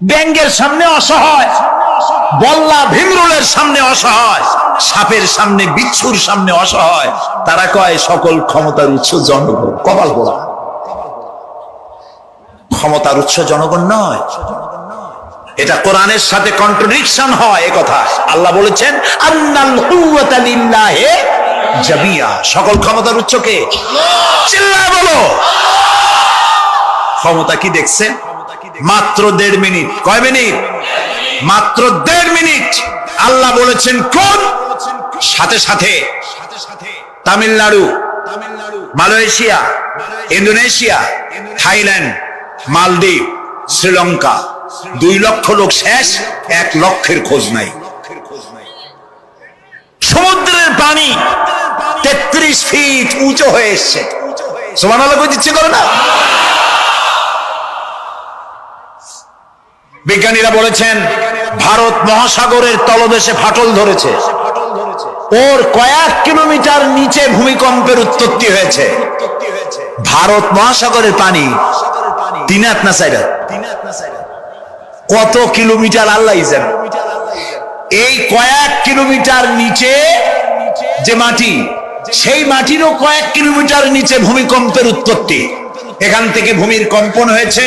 ব্যাঙের সামনে অসহায়, বল্লা ভীমরুলের সামনে অসহায়, সাপের সামনে বিচ্ছুর সামনে অসহায়। তারা কয় সকল ক্ষমতার উৎস জনগণ। কপাল পোড়া। ক্ষমতার উৎস জনগণ নয়, এটা কোরআনের সাথে কন্ট্রাডিকশন হয়। এ কথা আল্লাহ বলেছেন আন্নাল কুওয়াতা লিল্লাহি জামিয়া। সকল ক্ষমতার উৎস কে? চিল্লায় বলো। ক্ষমতা কি দেখছেন? মাত্র 1.5 মিনিট। কয় মিনিট? মাত্র 1.5 মিনিট। আল্লাহ বলেছেন কোন? সাথে সাথে তামিলনাড়ু, মালয়েশিয়া, ইন্দোনেশিয়া, থাইল্যান্ড, মালদ্বীপ, শ্রীলঙ্কা 2 লক্ষ লোক শেষ, 1 লক্ষের খোঁজ নাই। সমুদ্রের পানি 33 ফিট উঁচু হয়ে এসছে। সুবহানাল্লাহ কই দিচ্ছে করে না? বিজ্ঞানীরা বলেছেন ভারত মহাসাগরের তলদেশে ফাটল ধরেছে, ওর কয়েক কিলোমিটার নিচে ভূমিকম্পের উৎপত্তি হয়েছে। ভারত মহাসাগরের পানি 3 হাত না 4 হাত? কত কিলোমিটার আল্লাহ জানে। এই কয়েক কিলোমিটার নিচে যে মাটি, সেই মাটিরও কয়েক কিলোমিটার নিচে ভূমিকম্পের উৎপত্তি। এখান থেকে ভূমির কম্পন হয়েছে।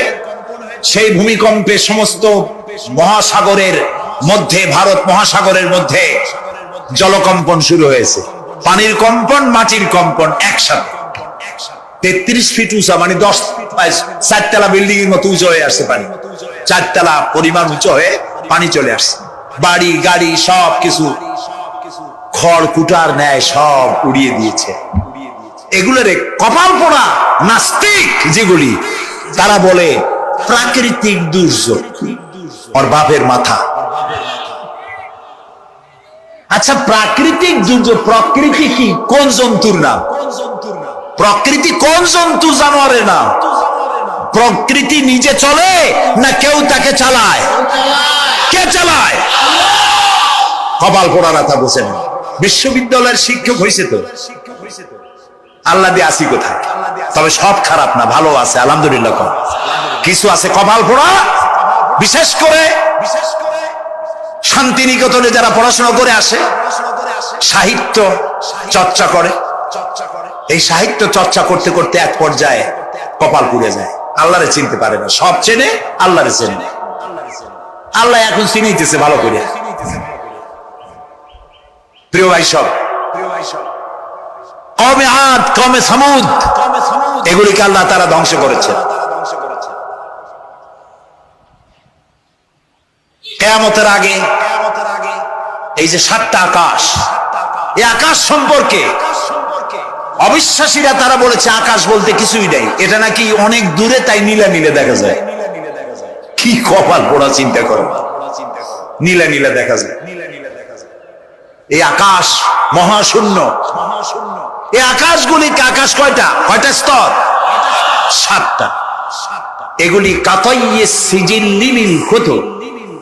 সেই ভূমিকম্পে সমস্ত মহাসাগরের মধ্যে, ভারত মহাসাগরের মধ্যে জলকম্পন শুরু হয়েছে। পানির কম্পন, মাটির কম্পন একসাথে। 33 ফিট উঁচা, মানে 4 তলা বিল্ডিং এর মতো উঁচু হয়ে আসছে পানি। 4 তলা পরিমাণ উঁচু হয়ে পানি চলে আসছে। বাড়ি গাড়ি সব কিছু খড় কুটার ন্যায় সব উড়িয়ে দিয়েছে। এগুলোরে কপাল পোড়া নাস্তিক যেগুলি, তারা বলে প্রাকৃতিক দুর্যোগ। ওর বাপের মাথা। আচ্ছা, প্রাকৃতিক দুর্যোগ, প্রকৃতি কি? কোন জন্তুর নাম? প্রকৃতি কোন জন্তু জানোয়ারের নাম? প্রকৃতি নিজে চলে না কেউ তাকে চালায়? কে চালায়? কপাল পোড়া রাতা বুঝেন। বিশ্ববিদ্যালয়ের শিক্ষক হয়েছে তো, আল্লাহ দিয়ে আসি কোথায়? তবে সব খারাপ না, ভালো আছে আলহামদুলিল্লাহ। কিছু আছে কপাল পোড়া। বিশেষ করে শান্তিনিকেতনে যারা পড়াশোনা করে আসে, সাহিত্য চর্চা করে, এই সাহিত্য চর্চা করতে করতে এক পর্যায়ে কপাল পুড়ে যায়। আল্লাহরে চিনতে পারে না। সব চেনে, আল্লাহরে চেনে। আল্লাহ এখন চিনাইতেছে ভালো করে। প্রিয় ভাই সব, কওমে আদ, কওমে সামুদ, এগুলিকে আল্লাহ তারা ধ্বংস করেছে। কিয়ামতের আগে এই যে 7টা আকাশ, এই আকাশ সম্পর্কে অবিশ্বাসীরা তারা বলেছে আকাশ বলতে কিছুই নেই, এটা নাকি অনেক দূরে, তাই নীলা নীলে দেখা যায়। কি কপাল পোড়া চিন্তা করো, নীলা নীলা দেখা যায়। এই আকাশ মহাশূন্য। এই আকাশগুলিকে, আকাশ কয়টা? কয়টা স্তর? 7টা। এগুলি কাতাইয়িস সিজিল্লিল কুতুব।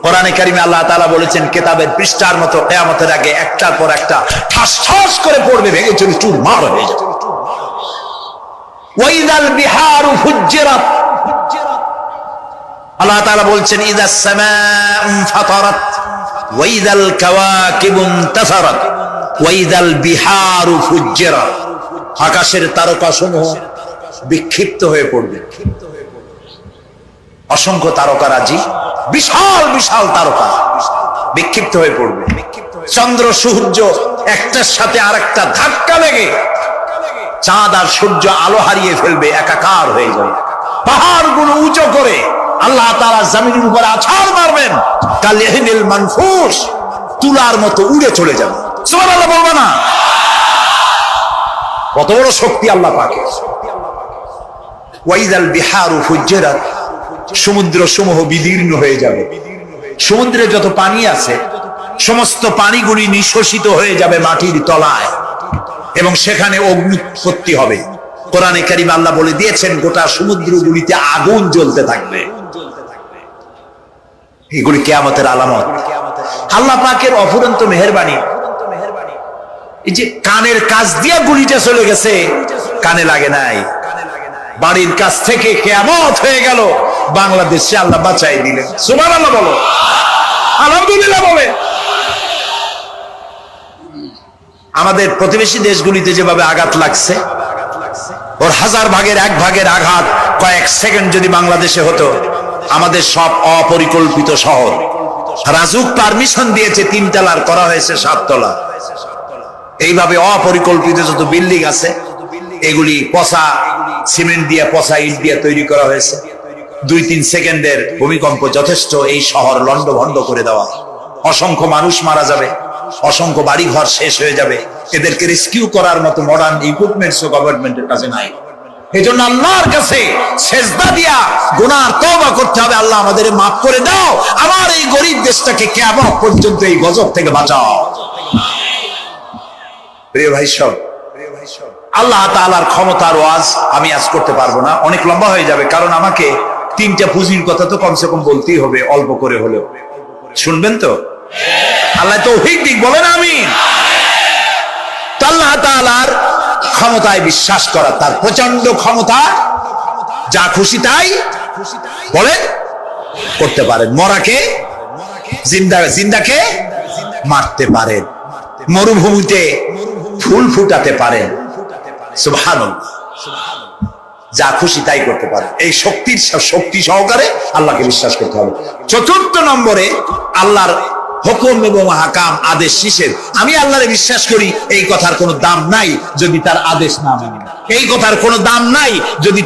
কোরআনে কারিমে আল্লাহ তাআলা বলেছেন কিতাবের পৃষ্ঠার মতো কিয়ামতের আগে একটার পর একটা ঠাস ঠাস করে পড়বে, ভেঙে চুরি চুরমার হয়ে যাবে। ওয়াইদাল বিহারু ফুজ্জিরাত। আল্লাহ তাআলা বলছেন ইযাস সামাউ ফাতারাত ওয়াইদাল কাওয়াকিবু ইনতাসারাত ওয়াইদাল বিহারু ফুজ্জিরাত। আকাশের তারকাসমূহ বিক্ষিপ্ত হয়ে পড়বে। অসংখ্য তারকারাজি, বিশাল বিশাল তারকা বিক্ষিপ্ত হয়ে পড়বে। চন্দ্র সূর্য একটার সাথে আরেকটা ধাক্কা লেগে চাঁদ আর সূর্য আলো হারিয়ে ফেলবে, একাকার হয়ে যাবে। পাহাড়গুলো উঁচু করে আল্লাহ তাআলা জমিনের উপরে আছাড় মারবেন, কালিহিনিল মানফুস, তুলার মতো উড়ে চলে যাবে। সুবহানাল্লাহ বলবে না? কত বড় শক্তি আল্লাহ পাকের। ওয়াইদাল বিহারু ফুজ্জিরাত। সমুদ্র সমূহ বিদীর্ণ হয়ে যাবে। সমুদ্রে যত পানি আছে সমস্ত পানিগুলি নিঃশোষিত হয়ে যাবে মাটির তলায়, এবং সেখানে অগ্নুৎপত্তি হবে। কোরআনে কারিমে আল্লাহ বলে দিয়েছেন গোটা সমুদ্রগুলিতে আগুন জ্বলতে থাকবে। এগুলি কিয়ামতের আলামত। আল্লাহ পাকের অফুরন্ত মেহেরবানি। এই যে কানের কাজ দিয়া গুলিটা চলে গেছে, কানে লাগে নাই। বাড়ির কাছ থেকে কিয়ামত হয়ে গেল, বাংলাদেশে আল্লাহ বাঁচাই দিলেন। সুবহানাল্লাহ বলো, আলহামদুলিল্লাহ বলে। আমাদের প্রতিবেশী দেশগুলিতে যেভাবে আঘাত লাগছে, ওর 1000 ভাগের 1 ভাগের আঘাত কয়েক সেকেন্ড যদি বাংলাদেশে হতো, আমাদের সব অপরিকল্পিত শহর, রাজুক পারমিশন দিয়েছে 3 তলার, করা হয়েছে 7 তলা। এইভাবে অপরিকল্পিত যত বিল্ডিং আছে, এগুলি পচা সিমেন্ট দিয়ে, পচা ইট দিয়ে তৈরি করা হয়েছে। 2-3 সেকেন্ডের ভূমিকম্প যথেষ্ট এই শহর লন্ডভন্ড করে দেওয়া। অসংখ্য মানুষ মারা যাবে, অসংখ্য বাড়ি ঘর শেষ হয়ে যাবে। এদেরকে রেস্কিউ করার মতো মডার্ন ইকুইপমেন্টসও গভর্নমেন্টের কাছে নাই। এজন্য আল্লাহর কাছে সেজদা দিয়া গুনার তওবা করতে হবে, আল্লাহ আমাদের মাফ করে দাও, আমার এই গরিব দেশটাকে কিয়ামত পর্যন্ত এই গজব থেকে বাঁচাও। প্রিয় ভাই সব, আল্লাহ তাআলার ক্ষমতার ওয়াজ আমি আজ করতে পারবো না, অনেক লম্বা হয়ে যাবে। কারণ আমাকে 3টা পুঁজির কথা তো কমসে কম বলতেই হবে, অল্প করে হলেও। শুনবেন তো? আল্লাহ তৌফিক দিক, বলেন আমিন। আল্লাহ তাআলার ক্ষমতায় বিশ্বাস করা, তার প্রচন্ড ক্ষমতা, যা খুশি তাই বলেন করতে পারেন। মরাকে জিন্দা, জিন্দাকে মারতে পারেন, মরুভূমিতে ফুল ফুটাতে পারেন। সুবহানাল্লাহ, যা খুশি তাই করতে পারেন। এই শক্তি সহকারে আল্লাহকে বিশ্বাস করতে হবে। 4 নম্বরে আল্লাহর হুকুম এবং হাকাম, আদেশ নিষেধ। আমি আল্লাহরে বিশ্বাস করি, এই কথার কোনো দাম নাই যদি তার আদেশ না মানি। এই কথার কোনো দাম নাই যদি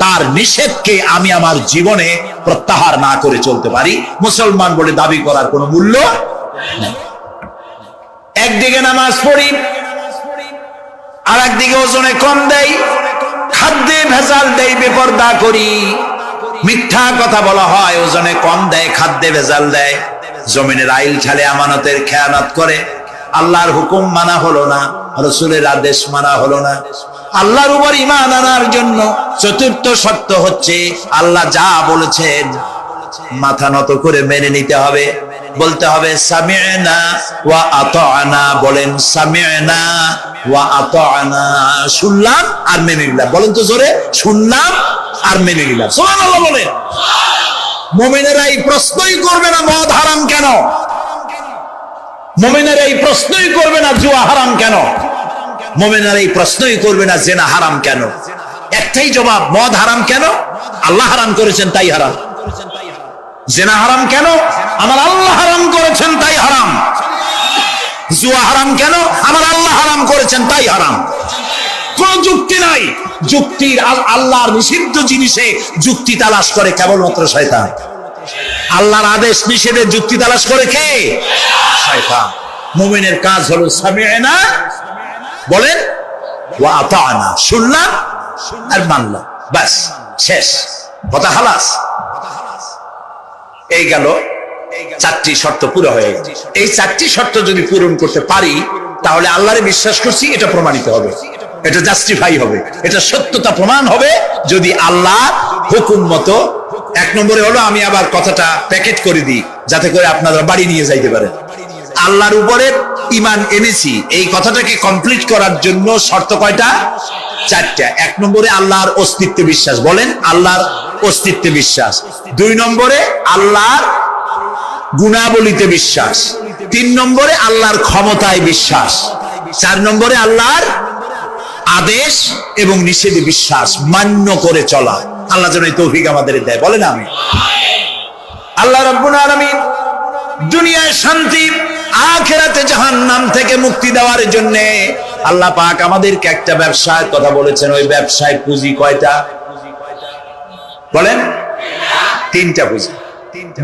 তার নিষেধকে আমি আমার জীবনে প্রত্যাহার না করে চলতে পারি। মুসলমান বলে দাবি করার কোনো মূল্য নেই। একদিকে নামাজ পড়ি, আর একদিকে ওজনে কম দেই, খাদ্যে ভেজাল দেই, বেপরদা করি, মিথ্যা কথা বলা হয়, ওজনে কম দেয়, খাদ্যে ভেজাল দেয়, জমিনের আইল ঠালে আমানতের খেয়ানত করে। আল্লাহর হুকুম মানা হলো না, রাসূলের আদেশ মানা হলো না। আল্লাহর উপর ঈমান আনার জন্য 4র্থ শর্ত হচ্ছে আল্লাহ যা বলেছেন মাথা নত করে মেনে নিতে হবে, বলতে হবে সামি'না ওয়া আতা'না। বলেন সামি'না ওয়া আতা'না, শুনলাম আর মেনে নিলাম। বলেন তো জোরে, শুনলাম আর মেনে নিলাম। সুবহানাল্লাহ বলেন। মুমিনেরা এই প্রশ্নই করবে না মদ হারাম কেন, মুমিনেরা এই প্রশ্নই করবে না জুয়া হারাম কেন, মুমিনেরা এই প্রশ্নই করবে না জিনা হারাম কেন। একটাই জবাব, মদ হারাম কেন? আল্লাহ হারাম করেছেন তাই হারাম। জিনা হারাম কেন? আমার আল্লাহ হারাম করেছেন তাই হারাম। জুয়া হারাম কেন? আমার আল্লাহ হারাম করেছেন তাই হারাম। কোন যুক্তি নাই। যুক্তির, আল্লাহর নিষিদ্ধ জিনিসে যুক্তি তালাশ করে কেবলমাত্র শয়তান। আল্লাহর আদেশ নিষেধের যুক্তি তালাশ করে কে? শয়তান। মুমিনের কাজ হলো সামি'না, বলেন, ওয়া আতা'না, শুনলাম আর মানলাম, বাস, শেষ কথা, খালাস। এই গেল 4টি শর্ত পুরো হয়ে গেল। এই 4টি শর্ত যদি পূরণ করতে পারি, তাহলে আল্লাহরে বিশ্বাস করছি এটা প্রমাণিত হবে, এটা জাস্টিফাই হবে, এটা সত্যতা প্রমাণ হবে যদি আল্লাহ হুকুম মতো। 1 নম্বরে হলো, আমি আবার কথাটা প্যাকেট করে দিই যাতে করে আপনারা বাড়ি নিয়ে যাইতে পারেন। আল্লাহর উপরে ঈমান এনেছি, এই কথাটাকে কমপ্লিট করার জন্য শর্ত কয়টা? 4টা। 1 নম্বরে আল্লাহর অস্তিত্বে বিশ্বাস, বলেন আল্লাহর অস্তিত্বে বিশ্বাস। 2 নম্বরে আল্লাহর গুণাবলীতে বিশ্বাস। 3 নম্বরে আল্লাহর ক্ষমতায় বিশ্বাস। 4 নম্বরে আল্লাহর আদেশ এবং নিষেধে বিশ্বাস, মান্য করে চলা। আল্লাহ যেন এই তৌফিক আমাদের দেয়, বলেন আমিন। আল্লাহ রাব্বুল আলামিন দুনিয়ায় শান্তি, আখিরাতে জাহান্নাম থেকে মুক্তি দেওয়ার জন্য আল্লাহ পাক আমাদেরকে একটা ব্যবসার কথা বলেছেন। ওই ব্যবসায় পুঁজি কয়টা? বলেন। 3টা পুঁজি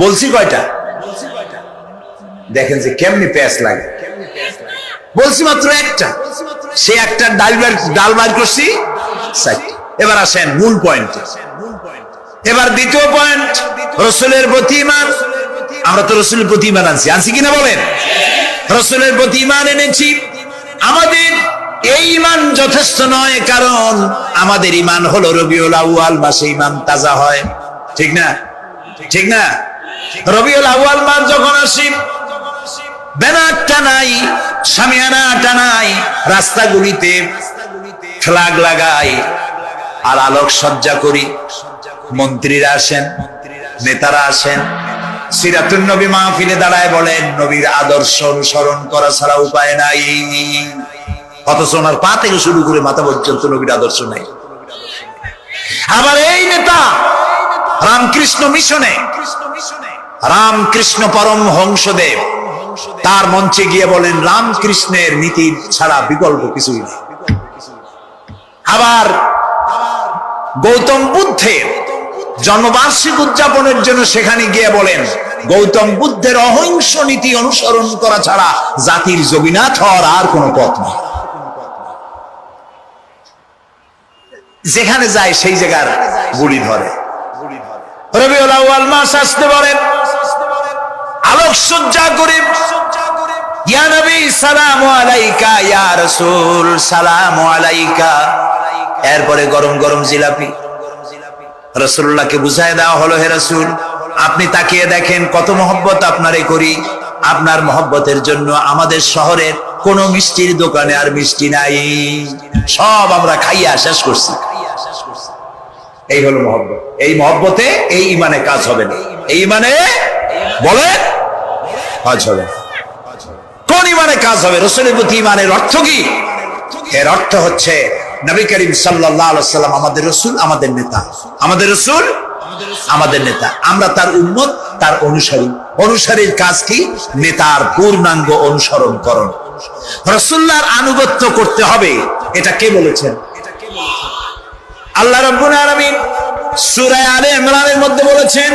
বলছি। কয়টা? দেখেন যে কেমনি প্যাস লাগে। বলছি মাত্র একটা, সে একটা ডাল বার করছি 4টি। এবার আসেন মূল পয়েন্ট। এবার দ্বিতীয় পয়েন্ট, রাসূলের প্রতি ঈমান। আমরা তো রাসূলের প্রতি ঈমান আনছি কিনা বলেন? রাসূলের প্রতি ঈমান এনেছি। আমাদের এই ঈমান যথেষ্ট নয়, কারণ আমাদের ঈমান হলো রবিউল আউয়াল মাসে ঈমান তাজা হয়, ঠিক না? ঠিক না? রবিউল আউয়াল মাস যখন আসে, ব্যানার টানাই, শামিয়ানা টানাই, রাস্তাগুলিতে ফ্ল্যাগ লাগাই, আর আলোক সজ্জা করি, মন্ত্রীরা আসেন, নেতারা আসেন, সিরাতুন নবী মাহফিলে দাঁড়ায় বলেন নবীর আদর্শ অনুসরণ করা ছাড়া উপায় নাই। অথচ ওনার পা থেকে শুরু করে মাথা পর্যন্ত নবীর আদর্শ নাই। আবার এই নেতা রামকৃষ্ণ মিশনে, রামকৃষ্ণ পরমহংসদেব তার মঞ্চে গিয়ে বলেন রামকৃষ্ণের নীতি ছাড়া বিকল্প কিছুই নেই। আবার গৌতম বুদ্ধের জন্মবার্ষিক উদযাপনের জন্য সেখানে গিয়ে বলেন গৌতম বুদ্ধের অহিংস নীতি অনুসরণ করা ছাড়া জাতির যোগীনাথ হওয়ার আর কোন পথ নেই। যেখানে যায় সেই জায়গার গুলি ধরে। রবিউল আউয়াল মাস আসতে পারে, আলোক সজ্জা করে ইয়া নবী সালামু আলাইকা, ইয়া রাসূল সালামু আলাইকা। এরপরে গরম গরম জিলাপি রাসূলুল্লাহকে বুঝায় দেওয়া হলো, হে রাসূল আপনি তাকিয়ে দেখেন কত মহব্বত আপনারে করি, আপনার মহব্বতের জন্য আমাদের শহরের কোন মিষ্টির দোকানে আর মিষ্টি নাই, সব আমরা খাইয়া শেষ করছি। এই হলো মহব্বত। এই মহব্বতে এই ইমানে কাজ হবে না। এই ইমানে বলে কাজ হবে। কোন ইমানে কাজ হবে? রাসূলের প্রতি ইমানের অর্থ কি? এর অর্থ হচ্ছে নবী করিম সাল্লাল্লাহু আলাইহি ওয়াসাল্লাম আমাদের রাসূল, আমাদের নেতা। আমাদের রাসূল আমাদের নেতা, আমরা তার উম্মত, তার অনুসারী। অনুসারীর কাজ কি? নেতার পূর্ণাঙ্গ অনুসরণ করণ। রাসূলুল্লাহর আনুগত্য করতে হবে। এটা কে বলেছেন? আল্লাহ রাব্বুল আলামিন সূরা আলে ইমরানের মধ্যে বলেছেন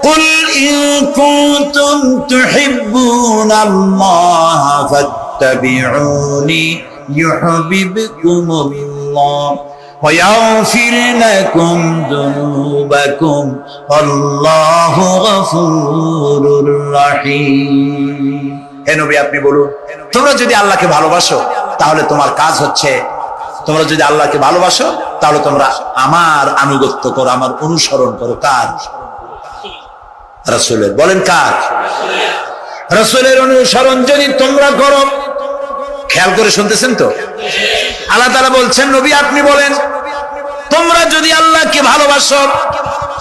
কুল ইন কুনতুম তুহিব্বুনাল্লাহ ফাত্তাবিউনি ইউহিব্বুকুমুল্লাহ ওয়া ইয়াগফির লাকুম যুনুবাকুম আল্লাহু গফুরুর রহিম। হে নবী আপনি বলুন, তোমরা যদি আল্লাহকে ভালোবাসো তাহলে তোমার কাজ হচ্ছে, তোমরা যদি আল্লাহকে ভালোবাসো তাহলে তোমরা আমার আনুগত্য করো, আমার অনুসরণ করো। কার? রাসূলের। বলেন কার? রাসূলের অনুসরণ যদি তোমরা করো, খেয়াল করে শুনতেছেন তো? আল্লাহ তাআলা বলছেন নবী আপনি বলেন তোমরা যদি আল্লাহকে ভালোবাসো,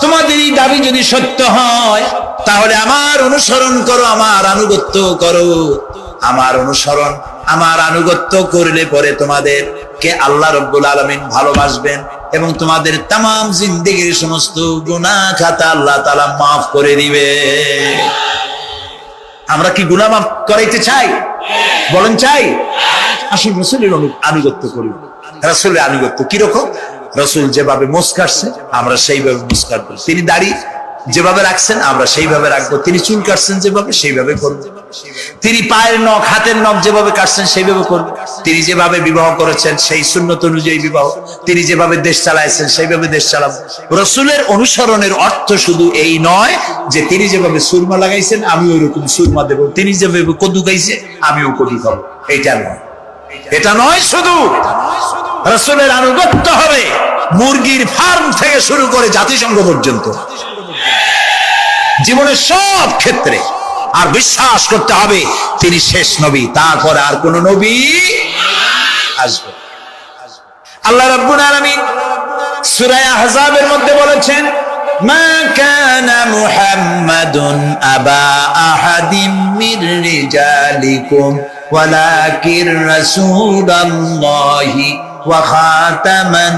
তোমাদের এই দাবি যদি সত্য হয় তাহলে আমার অনুসরণ করো, আমার আনুগত্য করো। আমার অনুসরণ, আমার আনুগত্য করলে পরে তোমাদের কে আল্লাহ রাব্বুল আলামিন ভালোবাসবেন এবং তোমাদের तमाम জিন্দেগীর সমস্ত গুনাহ খাতা আল্লাহ তাআলা maaf করে দিবে। আমরা কি গুনাহ maaf করাইতে চাই? বলেন চাই? আসুন রাসূলের আনুগত্য করি। রাসূলের আনুগত্য কি রকম? রাসূল যেভাবে মুখ কাটছে আমরা সেইভাবে মুখ কাটবো। তিনি দাড়ি যেভাবে রাখছেন আমরা সেইভাবে রাখবো। তিনি চুল কাটছেন যেভাবে সেইভাবে করব। তিনি পায়ের নখ, হাতের নখ যেভাবে কাটছেন সেইভাবে করব। তিনি যেভাবে বিবাহ করেছেন সেই সুন্নত অনুযায়ী বিবাহ, তিনি যেভাবে দেশ চালাইছেন সেইভাবে দেশ চালাবো। রাসূলের অনুসরণের অর্থ শুধু এই নয় যে তিনি যেভাবে সুরমা লাগাইছেন আমি ওইরকম সুরমা দেব, তিনি যেভাবে কদু খাইছে আমিও কদু খাবো, এটা নয়। এটা নয়, শুধু রাসূলের আনুগত্য হবে মুরগির ফার্ম থেকে শুরু করে জাতিসংঘ পর্যন্ত, জীবনের সব ক্ষেত্রে। আর বিশ্বাস করতে হবে তিনি শেষ নবী, তারপরে আর কোন নবী আসবে। আল্লাহ রাব্বুল আলামিন সূরা আহজাবের মধ্যে বলেছেন মা কানা মুহাম্মাদুন আবা আহাদিম মির রিজালিকুম ওয়ালাকিন রাসূলুল্লাহি ওয়া খাতামান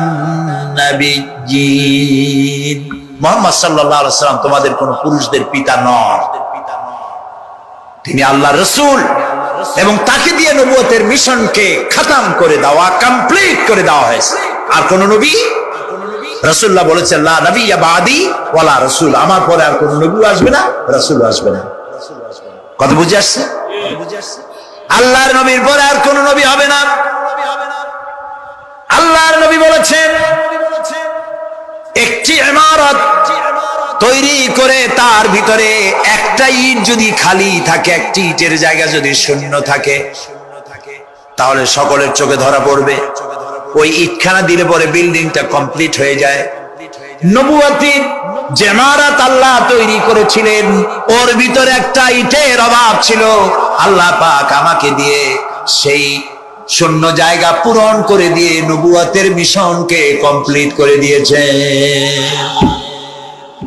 নাবিয়্যিন। মুহাম্মদ সাল্লাল্লাহু আলাইহি ওয়াসাল্লাম তোমাদের কোন পুরুষদের পিতা নন, তিনি আল্লাহর রাসূল এবং তাকে দিয়ে নবুয়তের মিশনকে খতম করে দেওয়া, কমপ্লিট করে দেওয়া হয়েছে। আর কোন নবী, রাসূলুল্লাহ বলেছেন লা নবিয়্যা বাদি ওয়ালা রাসূল, আমার পরে আর কোন নবী আসবে না, রাসূল আসবে না। কত বুঝে আসছে? আল্লাহর নবীর পরে আর কোন নবী হবে না। আল্লাহর নবী বলেছেন একটি ইমারত তৈরি করে তার ভিতরে একটা ইট যদি খালি থাকে, একটি ইটের জায়গা যদি শূন্য থাকে তাহলে সকলের চোখে ধরা পড়বে। ওই ইটখানা দিলে পরে বিল্ডিংটা কমপ্লিট হয়ে যায়। নবুয়তির যে ইমারত আল্লাহ তৈরি করেছিলেন ওর ভিতরে একটা ইটের অভাব ছিল। আল্লাহ পাক আমাকে দিয়ে সেই শূন্য জায়গা পূরণ করে দিয়ে নবুয়তের মিশনকে কমপ্লিট করে দিয়েছে।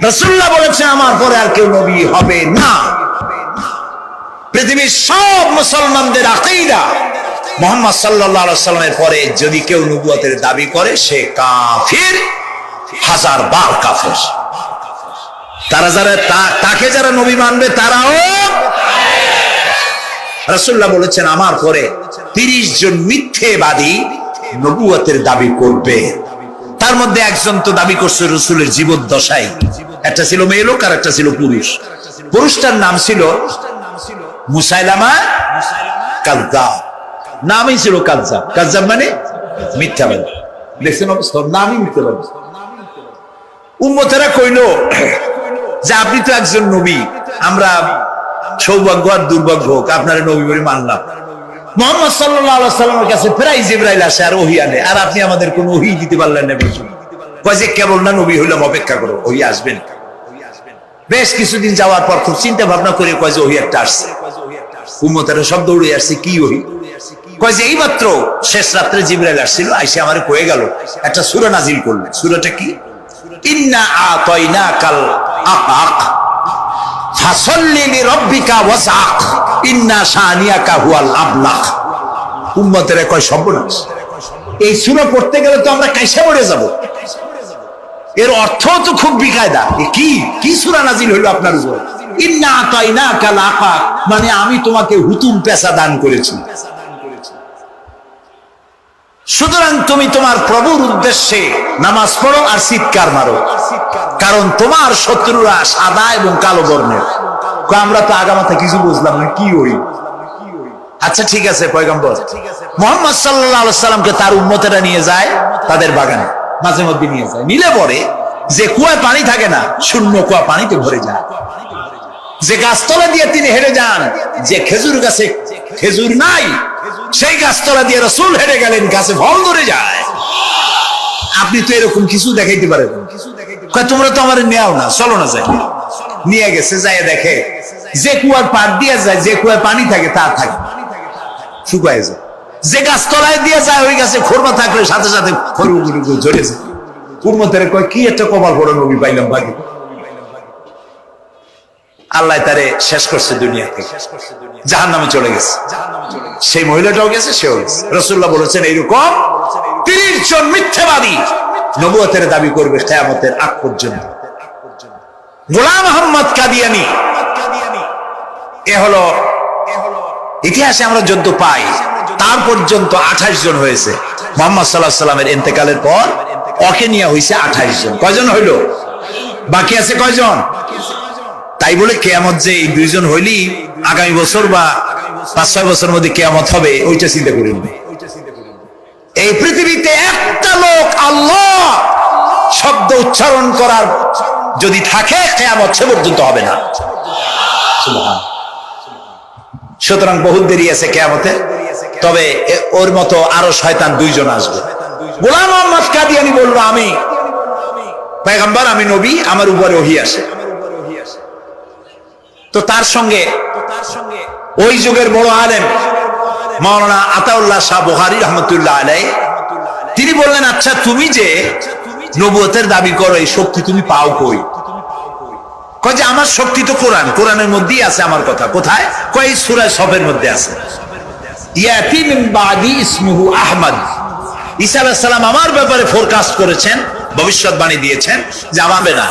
রাসূলুল্লাহ বলেছেন আমার পরে আর কেউ নবী হবে না। পৃথিবীর সব মুসলমানদের আকীদা মুহাম্মদ সাল্লাল্লাহু আলাইহি ওয়াসাল্লামের পরে যদি কেউ নবুয়তের দাবি করে সে কাফির, হাজার বার কাফির। তাকে যারা নবী মানবে তারাও। রাসূলুল্লাহ বলেছেন আমার পরে 30 জন মিথ্যেবাদী নবুয়তের দাবি করবে। তার মধ্যে একজন তো দাবি করছে রাসূলের জীবদ্দশায়, একটা ছিল মেয়ে লোক আর একটা ছিল পুরুষ। পুরুষটার নাম ছিল মুসাইলামা কাযযাব, নামই ছিল কাযযাব। কাযযাব মানে মিথ্যাবাদী। দেখছেন অবস্থা, নামই মিথ্যাবাদী। উম্মতেরা কইল যে আপনি তো একজন নবী, আমরা সৌভাগ্য আর দুর্ভাগ্য হোক আপনারা নবী বলে মানলাম। মুহাম্মদ সাল্লাল্লাহু আলাইহি ওয়াসাল্লামের কাছে প্রায় জিবরাইল আসে আর ওহী আনে, আর আপনি আমাদের কোনো ওহী দিতে পারলেন না। কয় যে কেবল না নবী হইলাম, অপেক্ষা করো, ওহী আসবেন। বেশ কিছুদিন যাওয়ার পর খুব চিন্তা ভাবনা করে কয় যে ওহী একটা আসছে। উম্মতেরা সব দৌড়ে আসছে, কি ওহী? কয় যে এইমাত্র শেষ রাত্রে জিবরাইল আসছিল, আইসে আমারে কয়ে গেল একটা সূরা নাজিল করলেন। সূরাটা কি? ইন্না আতাইনাকাল আকাক ফাসাল্লি লিরাব্বিকা ওয়াসআক ইন্না শানিয়াকা হুয়াল আবলাগ। উম্মতেরা কয় সর্বনাশ, এই সূরা পড়তে গেলে তো আমরা কাইসা পড়ে যাব। এর অর্থ তো খুব বিকায়দা। কি সূরা নাজিল হইল আপনার উপর? ইন্না আতাইনাকাল আকাক মানে আমি তোমাকে হুতুম পেশা দান করেছি, সুতরাং তুমি তোমার প্রভুর উদ্দেশ্যে নামাজ পড়ো আর চিৎকার মারো, কারণ তোমার শত্রুরা সাদা এবং কালো বর্ণের। আমরা তো আগামাথা কিছু বুঝলাম না, কি হই? আচ্ছা ঠিক আছে, পয়গম্বর মুহাম্মদ সাল্লাল্লাহু আলাইহি সাল্লামকে তার উম্মতেরা নিয়ে যায় তাদের বাগানে, মাঝে মধ্যে নিয়ে যায়। নিলে পরে যে কুয়ায় পানি থাকে না, শূন্য কুয়া পানিতে ভরে যায়। যে গাছতলা দিয়ে তিনি হেঁটে যান, যে খেজুর গাছে খেজুর নাই সেই গাছতলা দিয়ে রাসূল হেঁটে গেলেন, গাছে ফল ধরে যায়। আপনি তো এরকম কিছু দেখাইতে পারেন। তোমরা তো আমার নেও না, চলো না যাই। নিয়ে গেছে, যাই দেখে যে কুয়ার পাড় দিয়ে যায়, যে কুয়ায় পানি থাকে তা থাকে শুকায় যায়। যে গাছতলায় দিয়ে যায় ওই গাছে খোরমা থাকলে সাথে সাথে খড়গুলো ঝরে যায়। উম্মতের কয় কি একটা কপাল পড়া নবী পাইলাম ভাগে। আল্লাহ তারে শেষ করছে, দুনিয়া থেকে জাহান্নামে চলে গেছে। সেই মহিলাটাও গেছে, সেও গেছে। রাসূলুল্লাহ বলেছেন এইরকম 30 জন মিথ্যাবাদী নবুয়তের দাবি করবে কিয়ামতের আগ পর্যন্ত। গোলাম আহমদ কাদিয়ানী, এ হলো ইতিহাসে আমরা যদ্দ পাই তার পর্যন্ত 28 জন হয়েছে। মুহাম্মদ সাল্লাল্লাহু আলাইহি সাল্লামের ইন্তেকালের পর ওকে নিয়ে হয়েছে 28 জন। কয়জন হইল? বাকি আছে কয়জন? তাই বলে কিয়ামত যে এই 2 জন হইলি আগামী বছর বা 5-6 বছরের মধ্যে কিয়ামত হবে ওইটা চিন্তা করেন। এই পৃথিবীতে একটা লোক আল্লাহ শব্দ উচ্চারণ করার যদি থাকে কিয়ামত সে পর্যন্ত হবে না। সুতরাং বহুত দেরি আছে কিয়ামতে। তবে ওর মতো আরো শয়তান 2 জন আসবে। গোলাম আহমদ কাদিয়ানী বলল আমি পয়গম্বর, আমি নবী, আমার উপরে ওহী আসে। তো তার সঙ্গে ওই যুগের বড় আলেম মাওলানা আতাউল্লাহ শাহ বুখারী রাহমাতুল্লাহ আলাইহি তিনি বললেন, আচ্ছা তুমি যে নবুয়তের দাবি করো এই শক্তি তুমি পাও কই? কয় যে আমার শক্তি তো কোরআন, কোরআনের মধ্যেই আছে আমার কথা। কোথায়? কয় সূরা সফের মধ্যে আছে। ইয়াতি মিন বাদি ইসমুহু আহমদ। ঈসা আলাইহিস সালাম আমার ব্যাপারে ফোরকাস্ট করেছেন, ভবিষ্যৎবাণী দিয়েছেন যে আমাবে না,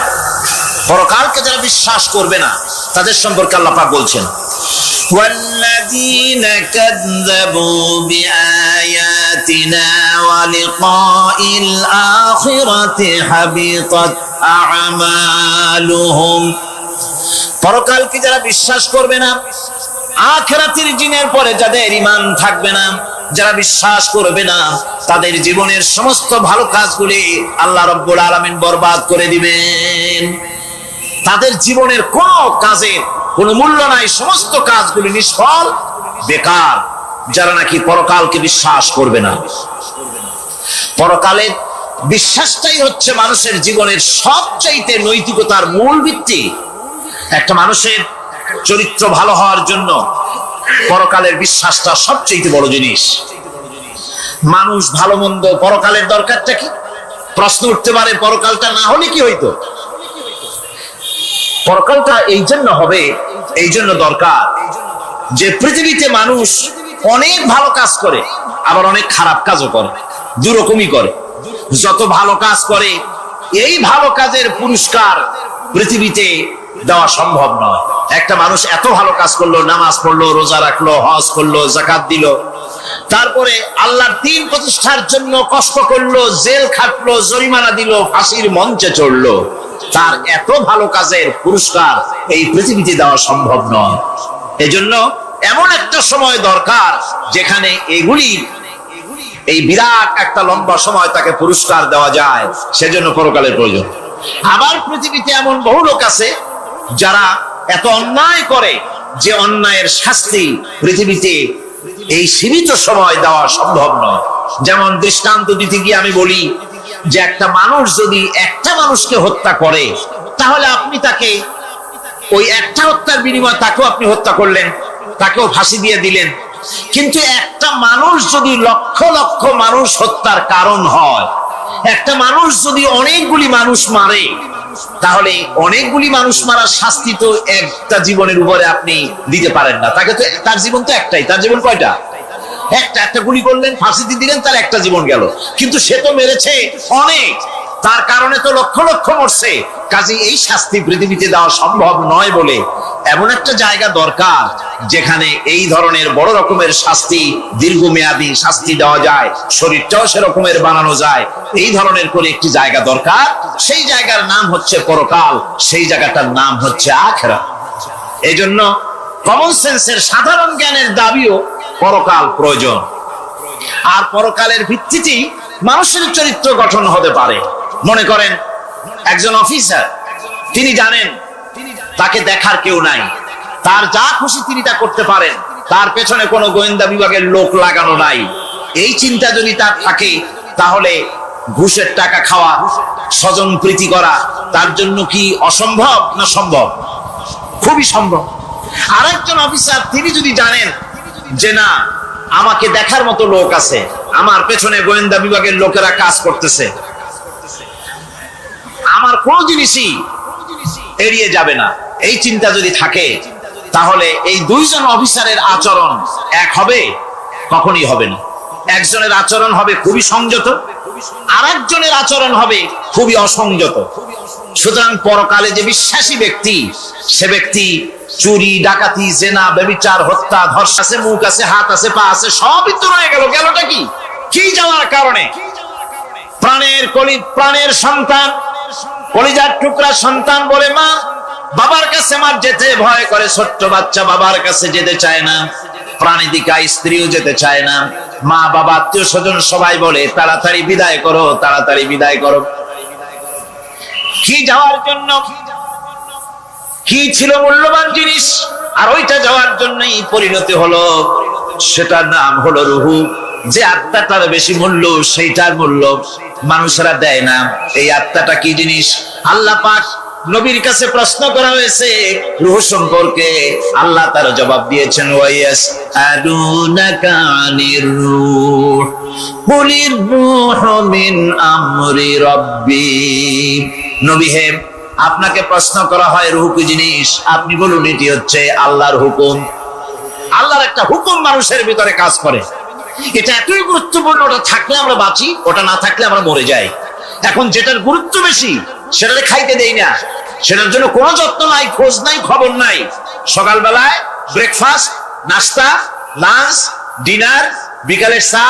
পরকালকে যারা বিশ্বাস করবে না তাদের সম্পর্কে আল্লাহ পাক বলছেন والذين كذبوا بآياتنا ولقاء الآخرة حبطت أعمالهم। পরকালকে যারা বিশ্বাস করবে না, আখিরাতের দিনের পরে যাদের ঈমান থাকবে না, যারা বিশ্বাস করবে না, তাদের জীবনের সমস্ত ভালো কাজগুলি আল্লাহ রাব্বুল আলামিন বরবাদ করে দিবেন। তাদের জীবনের কোন কাজের কোনো মূল্য নাই, সমস্ত কাজগুলি নিষ্ফল, বেকার, যারা নাকি পরকালকে বিশ্বাস করবে না। পরকালের বিশ্বাসটাই হচ্ছে মানুষের জীবনের সবচাইতে নৈতিকতার মূল ভিত্তি। একটা মানুষের চরিত্র ভালো হওয়ার জন্য পরকালের বিশ্বাসটা সবচেয়ে বড় জিনিস। মানুষ ভালো মন্দ, পরকালের দরকারটা কি? প্রশ্ন উঠতে পারে, পরকালটা না হলে কি হইতো? পরকালটা এই জন্য হবে, এই জন্য দরকার যে পৃথিবীতে মানুষ অনেক ভালো কাজ করে, আবার অনেক খারাপ কাজও করে, দুরকমই করে। যত ভালো কাজ করে এই ভালো কাজের পুরস্কার পৃথিবীতে দেওয়া সম্ভব নয়। একটা মানুষ এত ভালো কাজ করলো, নামাজ পড়লো, রোজা রাখলো, হজ করলো, যাকাত দিল, তারপরে আল্লাহর দ্বীন প্রতিষ্ঠার জন্য কষ্ট করলো, জেল খাটলো, জরিমানা দিল, ফাঁসির মঞ্চে চড়লো, তার এত ভালো কাজের পুরস্কার এই পৃথিবীতে দেওয়া সম্ভব নয়। এজন্য এমন একটা সময় দরকার যেখানে এগুলি, এই বিরাট একটা লম্বা সময় তাকে পুরস্কার দেওয়া যায়, সেজন্য পরকালের প্রয়োজন। আবার পৃথিবীতে এমন বহু লোক আছে যারা এত অন্যায় করে যে অন্যায়ের শাস্তি পৃথিবীতে এই সীমিত সময় দেওয়া সম্ভব নয়। যেমন দৃষ্টান্ত দিতে গিয়ে আমি বলি যে একটা মানুষ যদি একটা মানুষকে হত্যা করে, তাহলে আপনি তাকে ওই একটা হত্যার বিনিময়ে তাকেও আপনি হত্যা করলেন, তাকেও ফাঁসি দিয়ে দিলেন। কিন্তু একটা মানুষ যদি লক্ষ লক্ষ মানুষ হত্যার কারণ হয়, একটা মানুষ যদি অনেকগুলি মানুষ মারে, তাহলে অনেকগুলি মানুষ মারার শাস্তি তো একটা জীবনের উপরে আপনি দিতে পারেন না। তাকে তো, তার জীবন তো একটাই, তার জীবন কয়টা? একটা গুলি করলেন, ফাঁসি দিয়ে দিলেন, তার একটা জীবন গেল। কিন্তু সে তো মেরেছে অনেক, তার কারণে তো লক্ষ লক্ষ মরছে। কাজে এই শাস্তি পৃথিবীতে দেওয়া সম্ভব নয় বলে এমন একটা জায়গা দরকার যেখানে এই ধরনের বড় রকমের শাস্তি, দীর্ঘমেয়াদী শাস্তি দেওয়া যায়, শরীরটাও সেরকমের বানানো যায়, এই ধরনের করে একটি জায়গা দরকার। সেই জায়গার নাম হচ্ছে পরকাল, সেই জায়গাটার নাম হচ্ছে আখিরাত। এই জন্য কমন সেন্সের, সাধারণ জ্ঞানের দাবিও পরকাল প্রয়োজন। আর পরকালের ভিত্তিতেই মানুষের চরিত্র গঠন হতে পারে। মনে করেন একজন অফিসার, তিনি জানেন তাকে দেখার কেউ নাই, তার যা খুশি তিনি তা করতে পারেন, তার পেছনে কোনো গোয়েন্দা বিভাগের লোক লাগানো নাই। এই চিন্তা যদি তার থাকে, তাহলে ঘুষের টাকা খাওয়া, স্বজন প্রীতি করা তার জন্য কি অসম্ভব না সম্ভব? খুবই সম্ভব। আরেকজন অফিসার, তিনি যদি জানেন যে না, আমাকে দেখার মতো লোক আছে, আমার পেছনে গোয়েন্দা বিভাগের লোকেরা কাজ করতেছে, আমার কোন জিনিসই এড়িয়ে যাবে না, এই চিন্তা যদি থাকে, তাহলে এই দুইজন অফিসারের আচরণ এক হবে? কখনই হবে না। একজনের আচরণ হবে খুবই সংযত, আরেকজনের আচরণ হবে খুবই অসংযত। সুতরাং পরকালে যে বিশ্বাসী ব্যক্তি, সে ব্যক্তি চুরি, ডাকাতি, জেনা, ব্যভিচার, হত্যা, ধর্ষণ আছে, মুখ আছে, হাত আছে, পা আছে, সবই তো রয়ে গেল। গেলটা কি? কি যাওয়ার কারণে? প্রাণের সন্তান, কলিজার টুকরা সন্তান বলে মা, বাবার কাছে আমার যেতে ভয় করে। ছোট্ট বাচ্চা বাবার কাছে যেতে চায় না, প্রাণীদিকা স্ত্রীও যেতে চায় না। মা বাবা, আত্মীয় স্বজন সবাই বলে তাড়াতাড়ি বিদায় করো, তাড়াতাড়ি বিদায় করো। কি যাওয়ার জন্য? কি ছিল মূল্যবান জিনিস, আর ওইটা যাওয়ার জন্যই পরিণতি হলো। সেটার নাম হলো রুহু। যে আত্মাটার বেশি মূল্য, সেইটার মূল্য মানুষরা দেয় না। এই আত্মাটা কি জিনিস? আল্লাহ পাক নবীর কাছে প্রশ্ন করা হয়েছে রূহ সম্পর্কে, আল্লাহ তার জবাব দিয়েছেন, ওয়াইয়াস আদুনাকা আনির রূহ কুলির রূহু মিন আমরি রাব্বি। নবী হে, আপনাকে প্রশ্ন করা হয় রূহ কি জিনিস, আপনি বলুন এটি হচ্ছে আল্লাহর হুকুম। আল্লাহর একটা হুকুম মানুষের ভিতরে কাজ করে, এটা এতই গুরুত্বপূর্ণ। ওটা থাকলে আমরা বাঁচি, ওটা না থাকলে আমরা মরে যাই। এখন যেটার গুরুত্ব বেশি, সেটাকে খাইতে দেই না, সেটার জন্য কোনো যত্ন নাই, খোঁজ নাই, খবর নাই। সকালবেলায় ব্রেকফাস্ট, নাস্তা, লাঞ্চ, ডিনার, বিকালের চা,